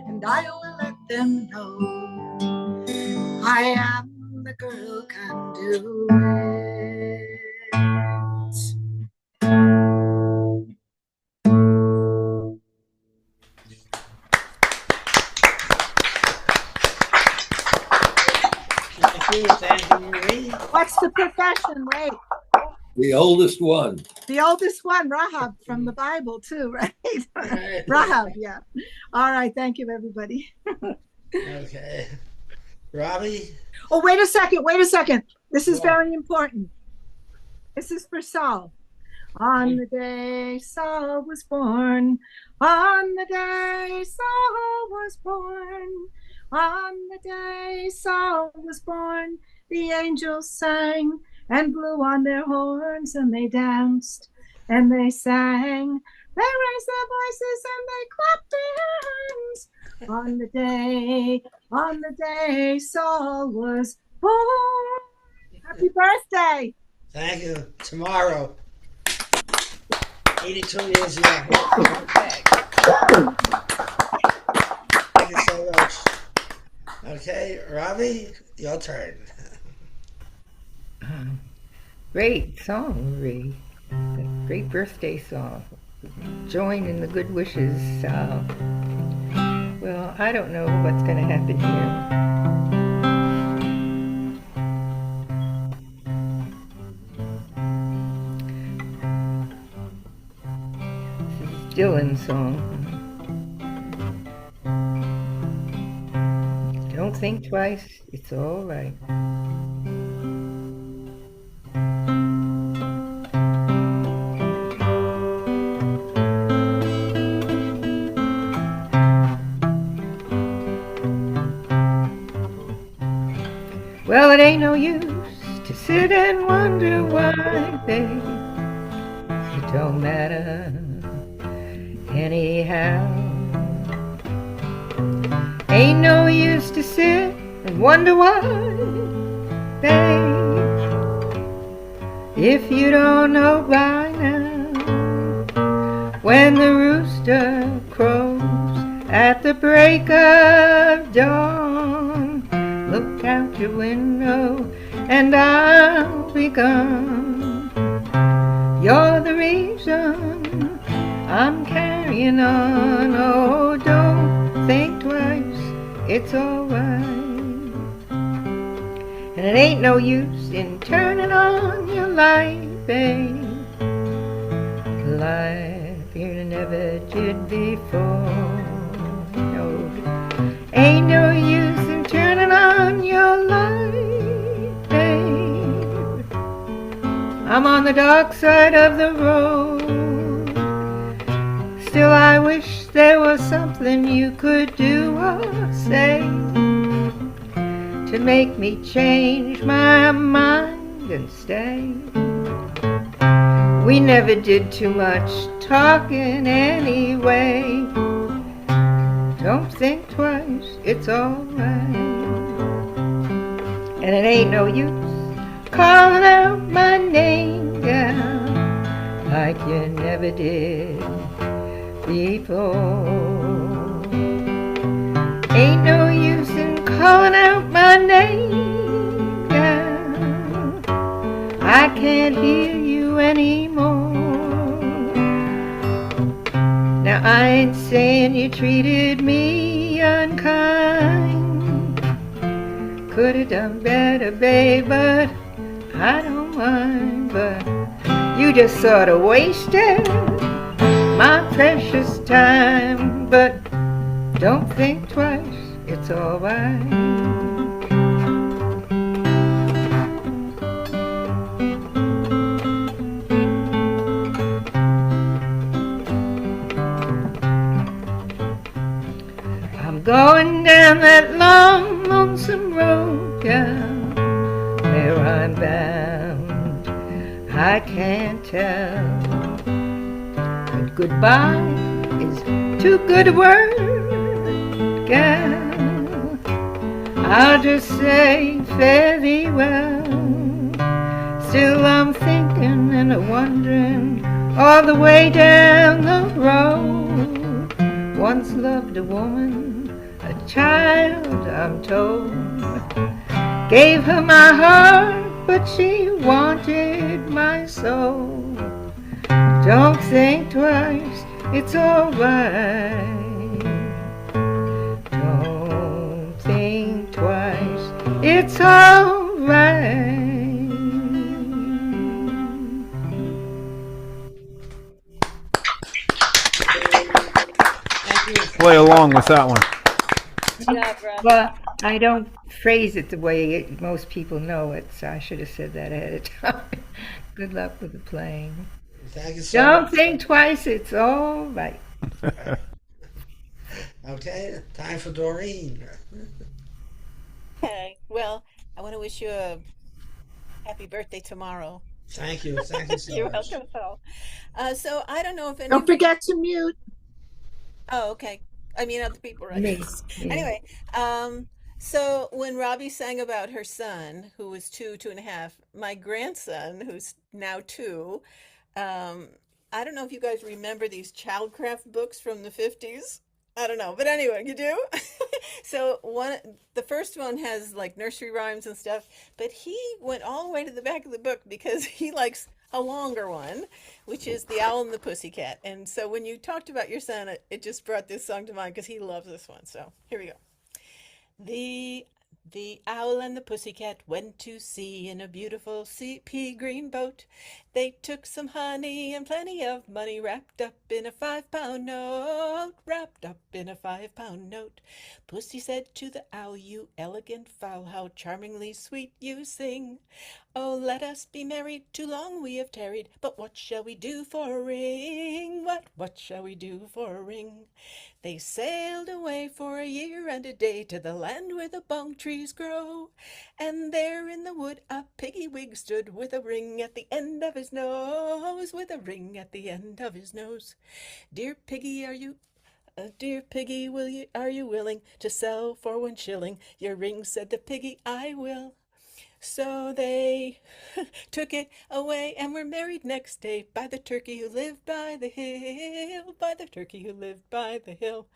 and I will let them know I am the girl can do it. Thank you, Marie. What's the profession? Wait. The oldest one. The oldest one, Rahab, from the Bible too, right? Rahab, yeah. All right, thank you, everybody. Okay. Robbie? Oh, wait a second. This is very important. This is for Saul. On the day Saul was born, on the day Saul was born, on the day Saul was born, the angels sang and blew on their horns, and they danced and they sang. They raised their voices and they clapped their hands. On the day Saul was born. Happy birthday. Thank you. Tomorrow. 82 years young. Thank you so much. Okay, Robbie, your turn. Great song, Marie. Great birthday song. Join in the good wishes. Well, I don't know what's going to happen here. This is Dylan's song. Don't think twice, it's all right. Well, it ain't no use to sit and wonder why, babe. It don't matter anyhow. Ain't no use to sit and wonder why, babe, if you don't know by now. When the rooster crows at the break of dawn, look out your window and I'll be gone. You're the reason I'm carrying on. Oh, don't think twice, it's alright. And it ain't no use in turning on your light, babe. Life you never did before. No, ain't no use in turning on your light, babe. I'm on the dark side of the road. Still I wish there was something you could do or say to make me change my mind and stay. We never did too much talking anyway. Don't think twice, it's alright. And it ain't no use calling out my name, girl, like you never did before. Ain't no use in calling out my name, girl, I can't hear you anymore. Now I ain't saying you treated me unkind, could have done better, babe, but I don't mind. But you just sort of wasted my precious time. But don't think twice, it's alright. I'm going down that long, lonesome road, girl. Where I'm bound, I can't tell. But goodbye is too good a word, girl. I'll just say fare thee well. Still I'm thinking and a wondering all the way down the road. Once loved a woman, a child I'm told. Gave her my heart, but she wanted my soul. Don't think twice, it's alright. Don't think twice, it's alright. Play along with that one. Well, I don't phrase it the way most people know it, so I should have said that ahead of time. Good luck with the playing. Thank you so Don't much. think twice, it's all right. Okay, time for Doreen. Okay. Well, I want to wish you a happy birthday tomorrow. Thank you. Thank you so You're much. welcome. So I don't know if any. Don't forget to mute. Oh, okay. I mean, other people, right? Me. Anyway, so when Robbie sang about her son, who was 2.5, my grandson, who's now 2, I don't know if you guys remember these childcraft books from the 50s. I don't know, but anyway, you do. So the first one has like nursery rhymes and stuff, but he went all the way to the back of the book because he likes a longer one, which is The Owl and the Pussycat. And so when you talked about your son, it just brought this song to mind because he loves this one. So here we go. The owl and the pussycat went to sea in a beautiful pea green boat. They took some honey and plenty of money wrapped up in a 5-pound note. Wrapped up in a 5-pound note. Pussy said to the owl, "You elegant fowl, how charmingly sweet you sing. Oh, let us be married, too long we have tarried, but what shall we do for a ring? What shall we do for a ring?" They sailed away for a year and a day to the land where the bong trees grow. And there in the wood a piggy wig stood with a ring at the end of his nose, with a ring at the end of his nose. Dear piggy, dear piggy, are you willing to sell for 1 shilling your ring? Said the piggy, "I will." So they took it away and were married next day by the turkey who lived by the hill, by the turkey who lived by the hill.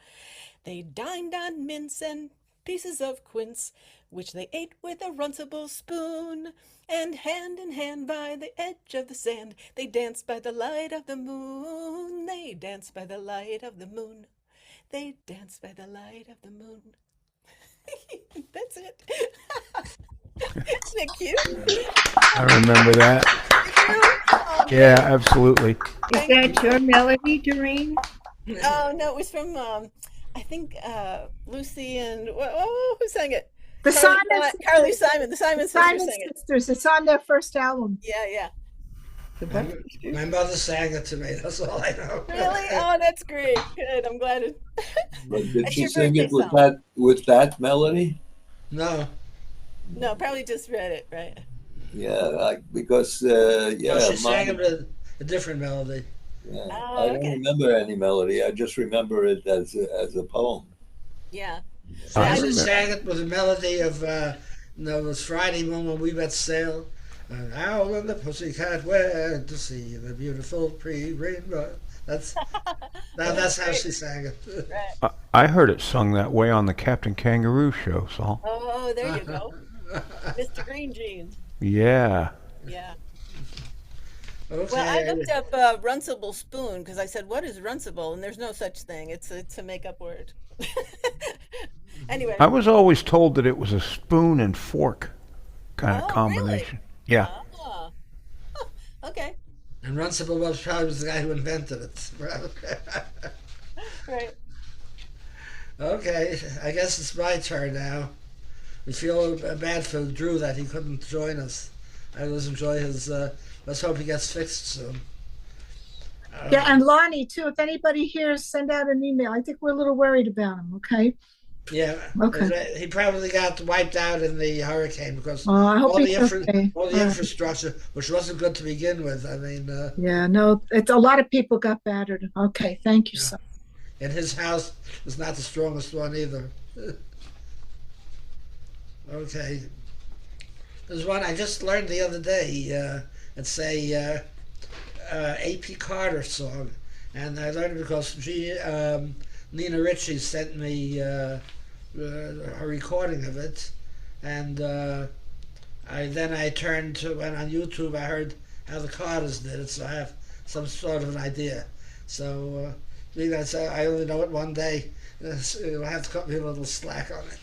They dined on mince and pieces of quince, which they ate with a runcible spoon. And hand in hand by the edge of the sand, they danced by the light of the moon. They danced by the light of the moon. They danced by the light of the moon. That's it. Isn't it cute? I remember that. Oh, Yeah, absolutely. Is that your melody, Doreen? Oh no, it was from I think Lucy and who sang it? The Carly Simon. The Simon sisters Simon sang it. Sisters. It's on their first album. Yeah. My mother sang it to me. That's all I know. Really? Oh, that's great. Good. I'm glad it. But did That's she your sing it birthday with that melody? No. No, probably just read it, right? Yeah, because No, she sang it with a different melody. Yeah, Oh, I don't okay. remember any melody. I just remember it as a poem. Yeah. She actually sang it with a melody of it was Friday morning when we met Sail. An owl and the pussycat went to see the beautiful pre-rainbow. That's how she sang it. Right. I heard it sung that way on the Captain Kangaroo show, Saul. Oh, there you go. Mr. Green Jeans. Yeah. Yeah. Okay. Well, I looked up runcible spoon because I said, "What is runcible?" And there's no such thing. It's a make-up word. Anyway. I was always told that it was a spoon and fork kind of Oh, combination. Yeah. Oh. Huh. Okay. And Runcible was probably the guy who invented it. Right. Okay, I guess it's my turn now. We feel bad for Drew that he couldn't join us. I always enjoy his. Let's hope he gets fixed soon. Yeah, and Lonnie too. If anybody here, send out an email. I think we're a little worried about him. Okay. Yeah, Okay. he probably got wiped out in the hurricane because I hope he's okay. all the All right. infrastructure, which wasn't good to begin with. I mean, Yeah, no, it's a lot of people got battered. Okay, thank you yeah. so. And his house is not the strongest one either. Okay, there's one I just learned the other day. It's a AP Carter song, and I learned it because Nina Ritchie sent me a recording of it, and I turned to when on YouTube I heard how the Carters did it, so I have some sort of an idea. So being that I only know it one day, you'll have to cut me a little slack on it.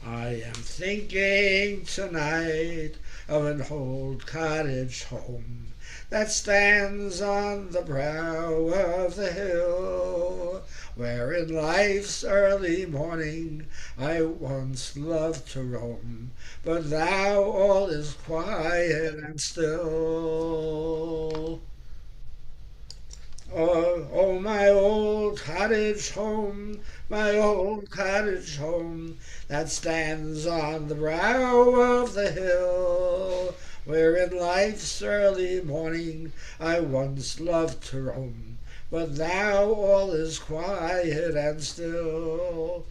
I am thinking tonight of an old cottage home that stands on the brow of the hill, where in life's early morning I once loved to roam, but now all is quiet and still. Oh, my old cottage home, my old cottage home, that stands on the brow of the hill, where in life's early morning I once loved to roam, but now all is quiet and still.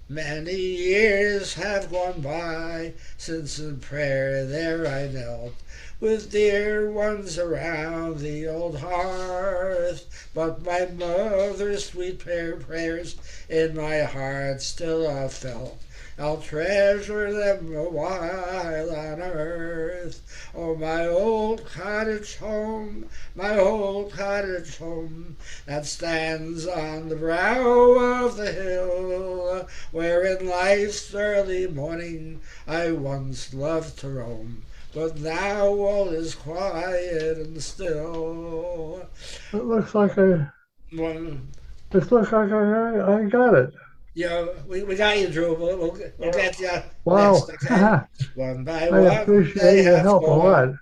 Many years have gone by since in prayer there I knelt, with dear ones around the old hearth, but my mother's sweet prayers in my heart still are felt. I'll treasure them a while on earth. Oh, my old cottage home, my old cottage home, that stands on the brow of the hill, where in life's early morning I once loved to roam, but now all is quiet and still. It looks like I One, got it. yeah, we got you, Drew. We'll get you Wow. next, okay? One by I one they appreciate your have help a lot. gone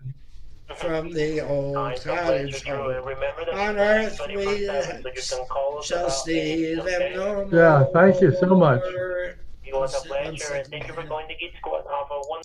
from the old cottage home. On earth we shall see them no more. Yeah, thank you so much. You want a pleasure, and thank you for going to Geek Squad. Have a one.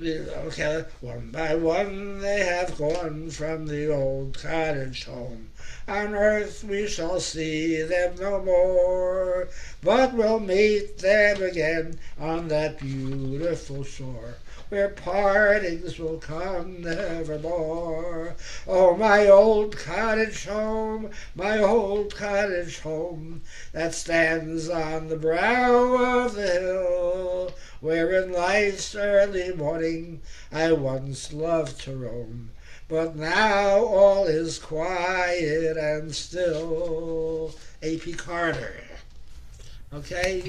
Okay, one by one they have gone from the old cottage home. On earth we shall see them no more, but we'll meet them again on that beautiful shore, where partings will come nevermore. Oh, my old cottage home, my old cottage home, that stands on the brow of the hill, where in life's early morning I once loved to roam, but now all is quiet and still. A.P. Carter. Okay?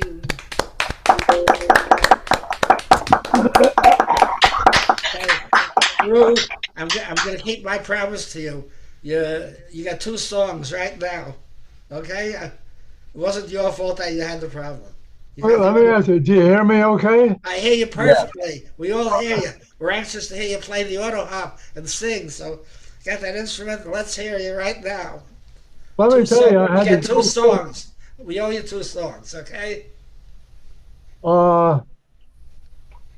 Drew, I'm going to keep my promise to you. You got 2 songs right now. Okay? It wasn't your fault that you had the problem. Let me ask you, do you hear me okay? I hear you perfectly. Yeah. We all hear you. We're anxious to hear you play the auto hop and sing. So get that instrument and let's hear you right now. Let me tell you, I had to get 2 songs. We owe you 2 songs, okay? Are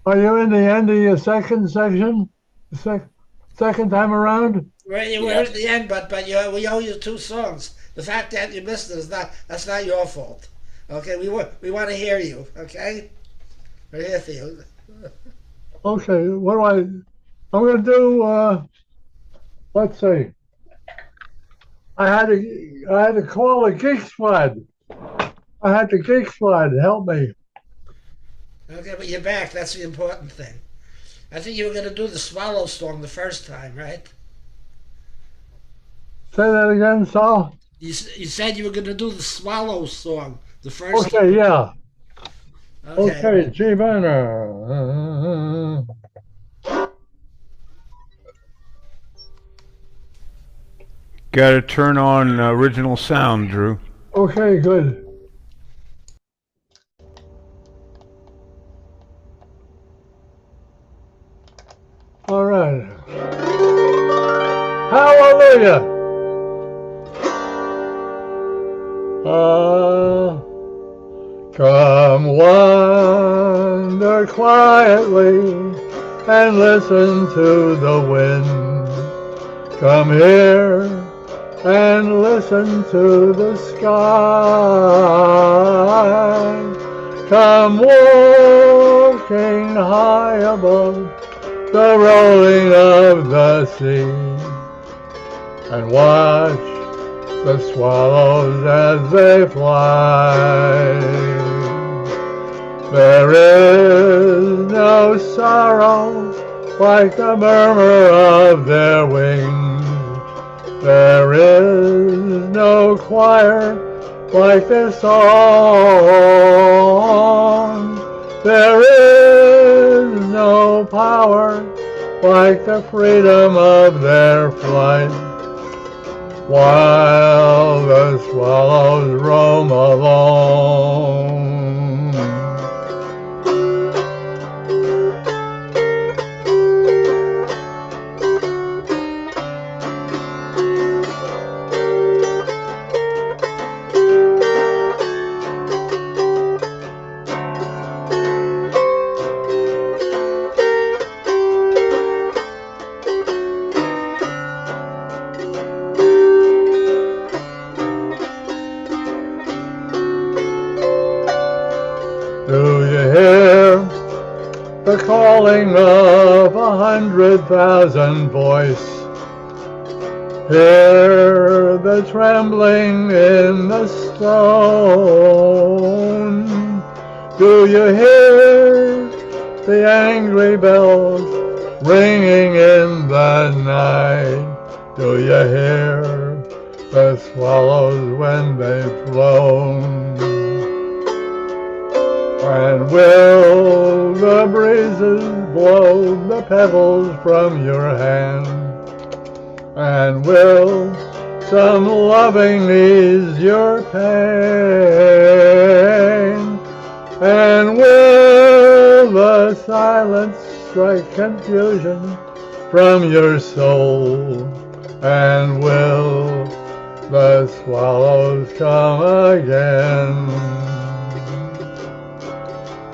you in the end of your second section? Second time around? We're at the end, but we owe you 2 songs. The fact that you missed it is that's not your fault. Okay, we want to hear you. Okay, we're here for you. Okay, what do I'm going to do. Let's see. I had to call a geek squad. I had the geek squad help me. Okay, but you're back. That's the important thing. I think you were going to do the Swallow song the first time, right? Say that again, Sal. You said you were going to do the Swallow song the first time. Okay, yeah. Okay, G minor. Got to turn on original sound, Drew. Okay, good. All right. Hallelujah. Come wander quietly and listen to the wind. Come here and listen to the sky. Come walking high above the rolling of the sea and watch the swallows as they fly. There is no sorrow like the murmur of their wings. There is no choir like their song. There is no power like the freedom of their flight. While the swallows roam alone. Do you hear the calling of 100,000 voice? Hear the trembling in the stone? Do you hear the angry bells ringing in the night? Do you hear the swallows when they've flown? And will the breezes blow the petals from your hand? And will some loving ease your pain? And will the silence strike confusion from your soul? And will the swallows come again?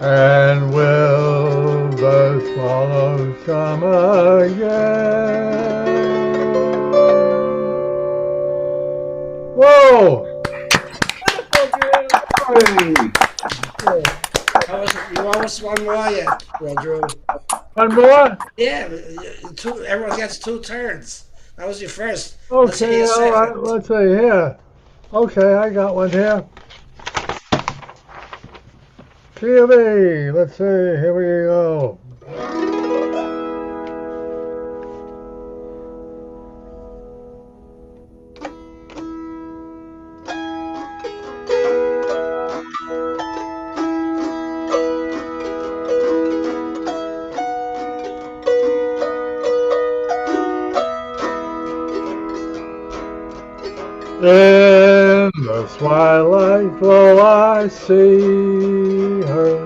And will the swallows come again? Whoa! You almost won more yet, Drew. One more? Yeah, everyone gets 2 turns. That was your first. Let's see Okay, your all second. right, let's see here. Okay, I got one here. TV, let's see, here we go. In the twilight glow I see her,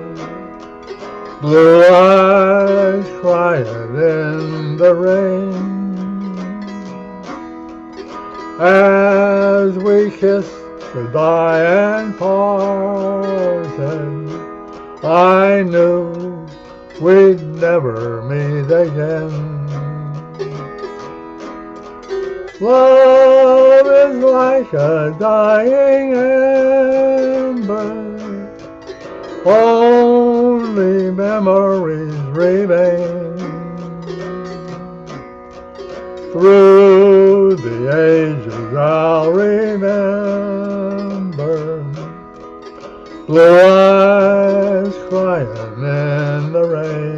blue eyes crying in the rain. As we kissed goodbye and parted, I knew we'd never meet again. Love is like a dying ember, only memories remain. Through the ages I'll remember blue eyes crying in the rain.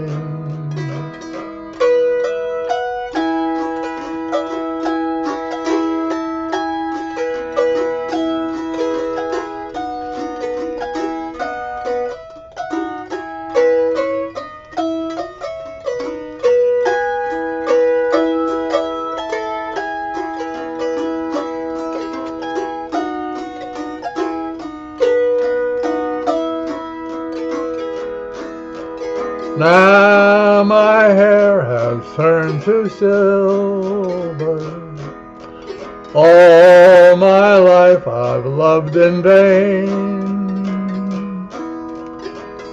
turn to silver. All my life I've loved in vain.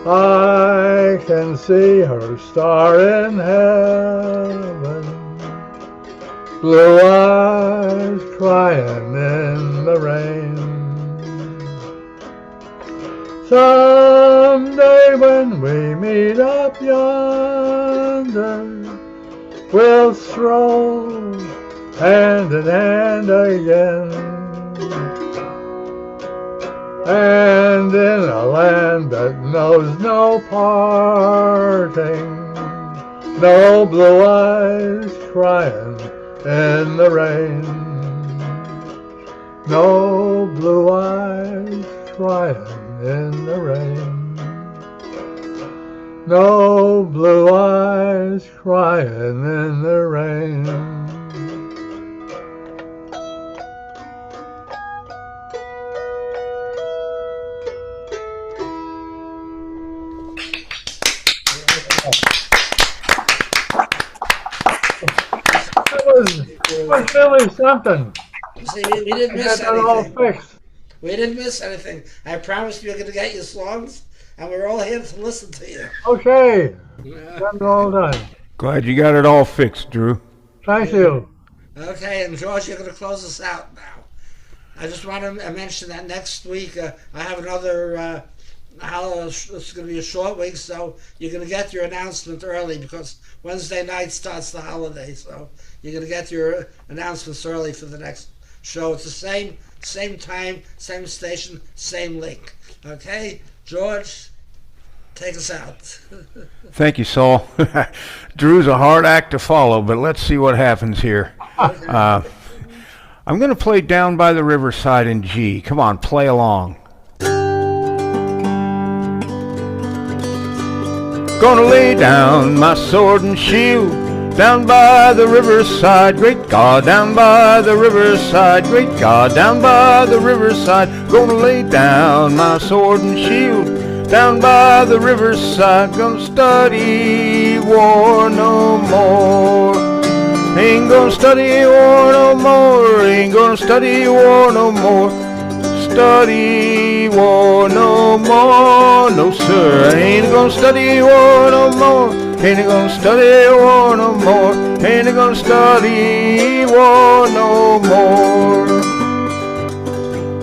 I can see her star in heaven, blue eyes crying in the rain. Someday when we meet up yonder, we'll stroll hand in hand again, and in a land that knows no parting, no blue eyes crying in the rain, no blue eyes crying in the rain, no blue eyes crying in the rain. It was really something. See, we didn't miss That all anything. fixed. We didn't miss anything. I promised you we're going to get your songs, and we're all here to listen to you. Okay, Yeah. that's all done. Glad you got it all fixed, Drew. Thank you. Okay, and George, you're going to close us out now. I just want to mention that next week I have another it's going to be a short week, so you're going to get your announcement early because Wednesday night starts the holiday, so you're going to get your announcements early for the next show. It's the same time, same station, same link. Okay, George, take us out. Thank you, Saul. Drew's a hard act to follow, but let's see what happens here. I'm going to play Down by the Riverside in G. Come on, play along. Gonna lay down my sword and shield down by the riverside, great God, down by the riverside, great God, down by the riverside. Gonna lay down my sword and shield down by the riverside. Gonna study war no more. Ain't gonna study war no more. Ain't gonna study war no more. Study war no more. No sir, ain't gonna study war no more. Ain't gonna study war no more. Ain't gonna study war no more.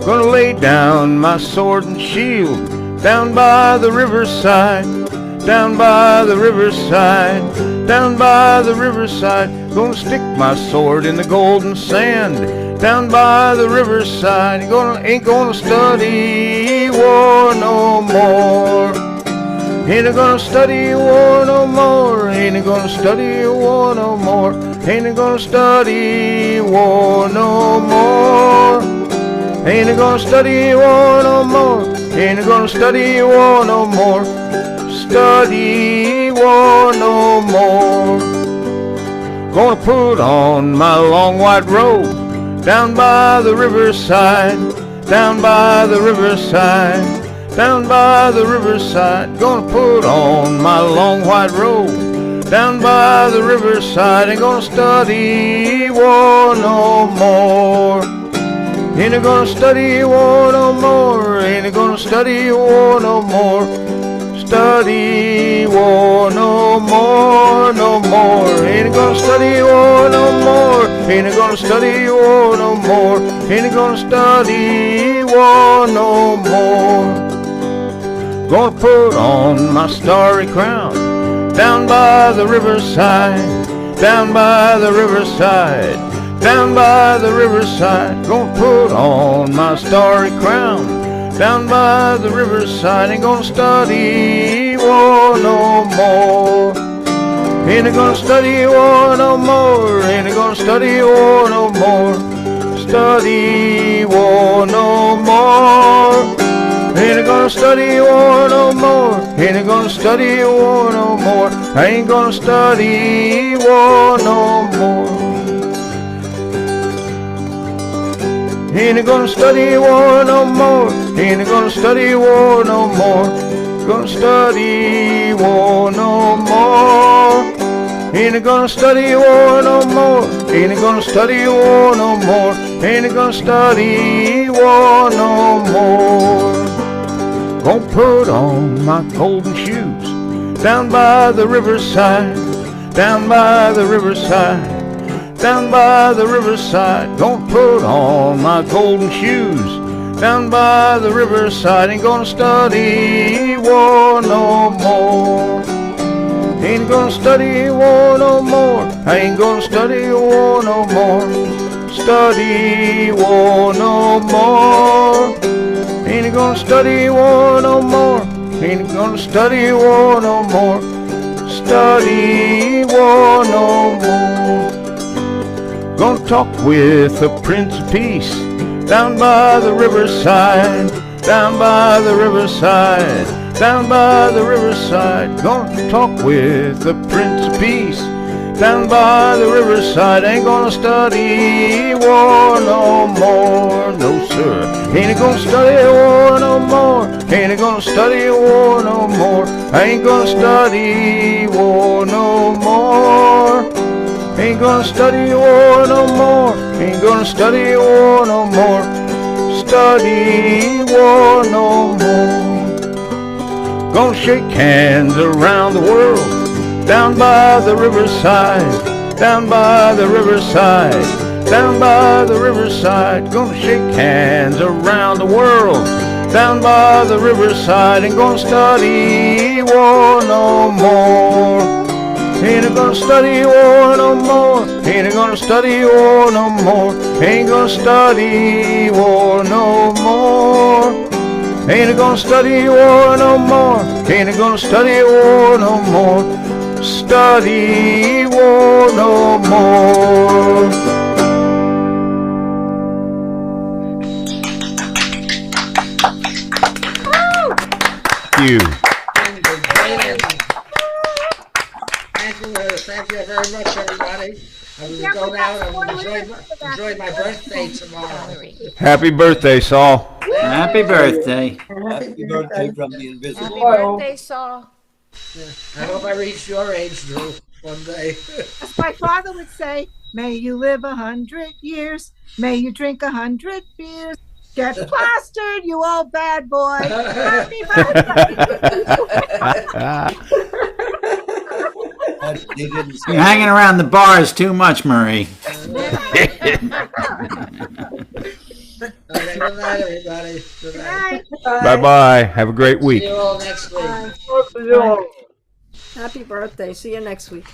Gonna lay down my sword and shield down by the riverside, down by the riverside, down by the riverside. Gonna stick my sword in the golden sand down by the riverside. Ain't gonna study war no more. Ain't gonna study war no more. Ain't gonna study war no more. Ain't gonna study war no more. Ain't gonna study war no more. Ain't gonna study war no more. Study war no more. Gonna put on my long white robe down by the riverside, down by the riverside, down by the riverside. Gonna put on my long white robe down by the riverside. Ain't gonna study war no more. Ain't gonna study war no more. Ain't gonna study war no more. Study war no more, no more. Ain't gonna study war no more. Ain't gonna study war no more. Ain't gonna study war no more. Gonna put on my starry crown down by the riverside, down by the riverside, down by the riverside. Gonna put on my starry crown down by the riverside. Ain't gonna study war no more. Ain't gonna study war no more. Ain't gonna study war no more. Study war no more. Ain't gonna study war no more. Ain't gonna study war no more. I ain't gonna study war no more. Ain't gonna study war no more. Ain't gonna study war no more. Gonna study war no more. Ain't gonna study war no more. Ain't gonna study war no more. Ain't gonna study war no more. Gonna put on my golden shoes down by the riverside, down by the riverside, down by the riverside. Gonna put on my golden shoes down by the riverside. Ain't gonna study war no more. Ain't gonna study war no more. I ain't gonna study war no more. Study war no more. Ain't gonna study war no more. Ain't gonna study war no more. Study war no more. Gonna talk with the Prince of Peace down by the riverside, down by the riverside, down by the riverside. Gonna talk with the Prince of Peace down by the riverside. Ain't gonna study war no more, no sir. Ain't gonna study war no more. Ain't gonna study war no more. I ain't gonna study war no more. Ain't gonna study war no more. Ain't gonna study war no more. Study war no more. Gonna shake hands around the world down by the riverside, down by the riverside, down by the riverside. Gonna shake hands around the world down by the riverside. Ain't gonna study war no more. Ain't gonna study war no more. Ain't gonna study war no more. Ain't gonna study war no more. Ain't gonna study war no more. Ain't gonna study war no more. Study war no more. Thank you. Thank you very much, everybody. I'm going to go now and enjoy my birthday tomorrow. Happy birthday, Saul. Happy birthday. Happy birthday from the Happy invisible. birthday, Saul. I hope I reach your age, Drew, one day. As my father would say, may you live 100 years. May you drink 100 beers. Get plastered, you old bad boy. Happy You're hanging around the bars too much, Marie. Okay, good night, everybody. Good night. Bye-bye. Have a great week. See you all next week. Bye. Happy birthday. See you next week.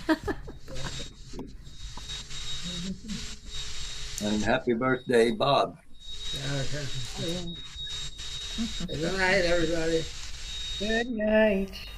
And happy birthday, Bob. Good night, everybody. Good night.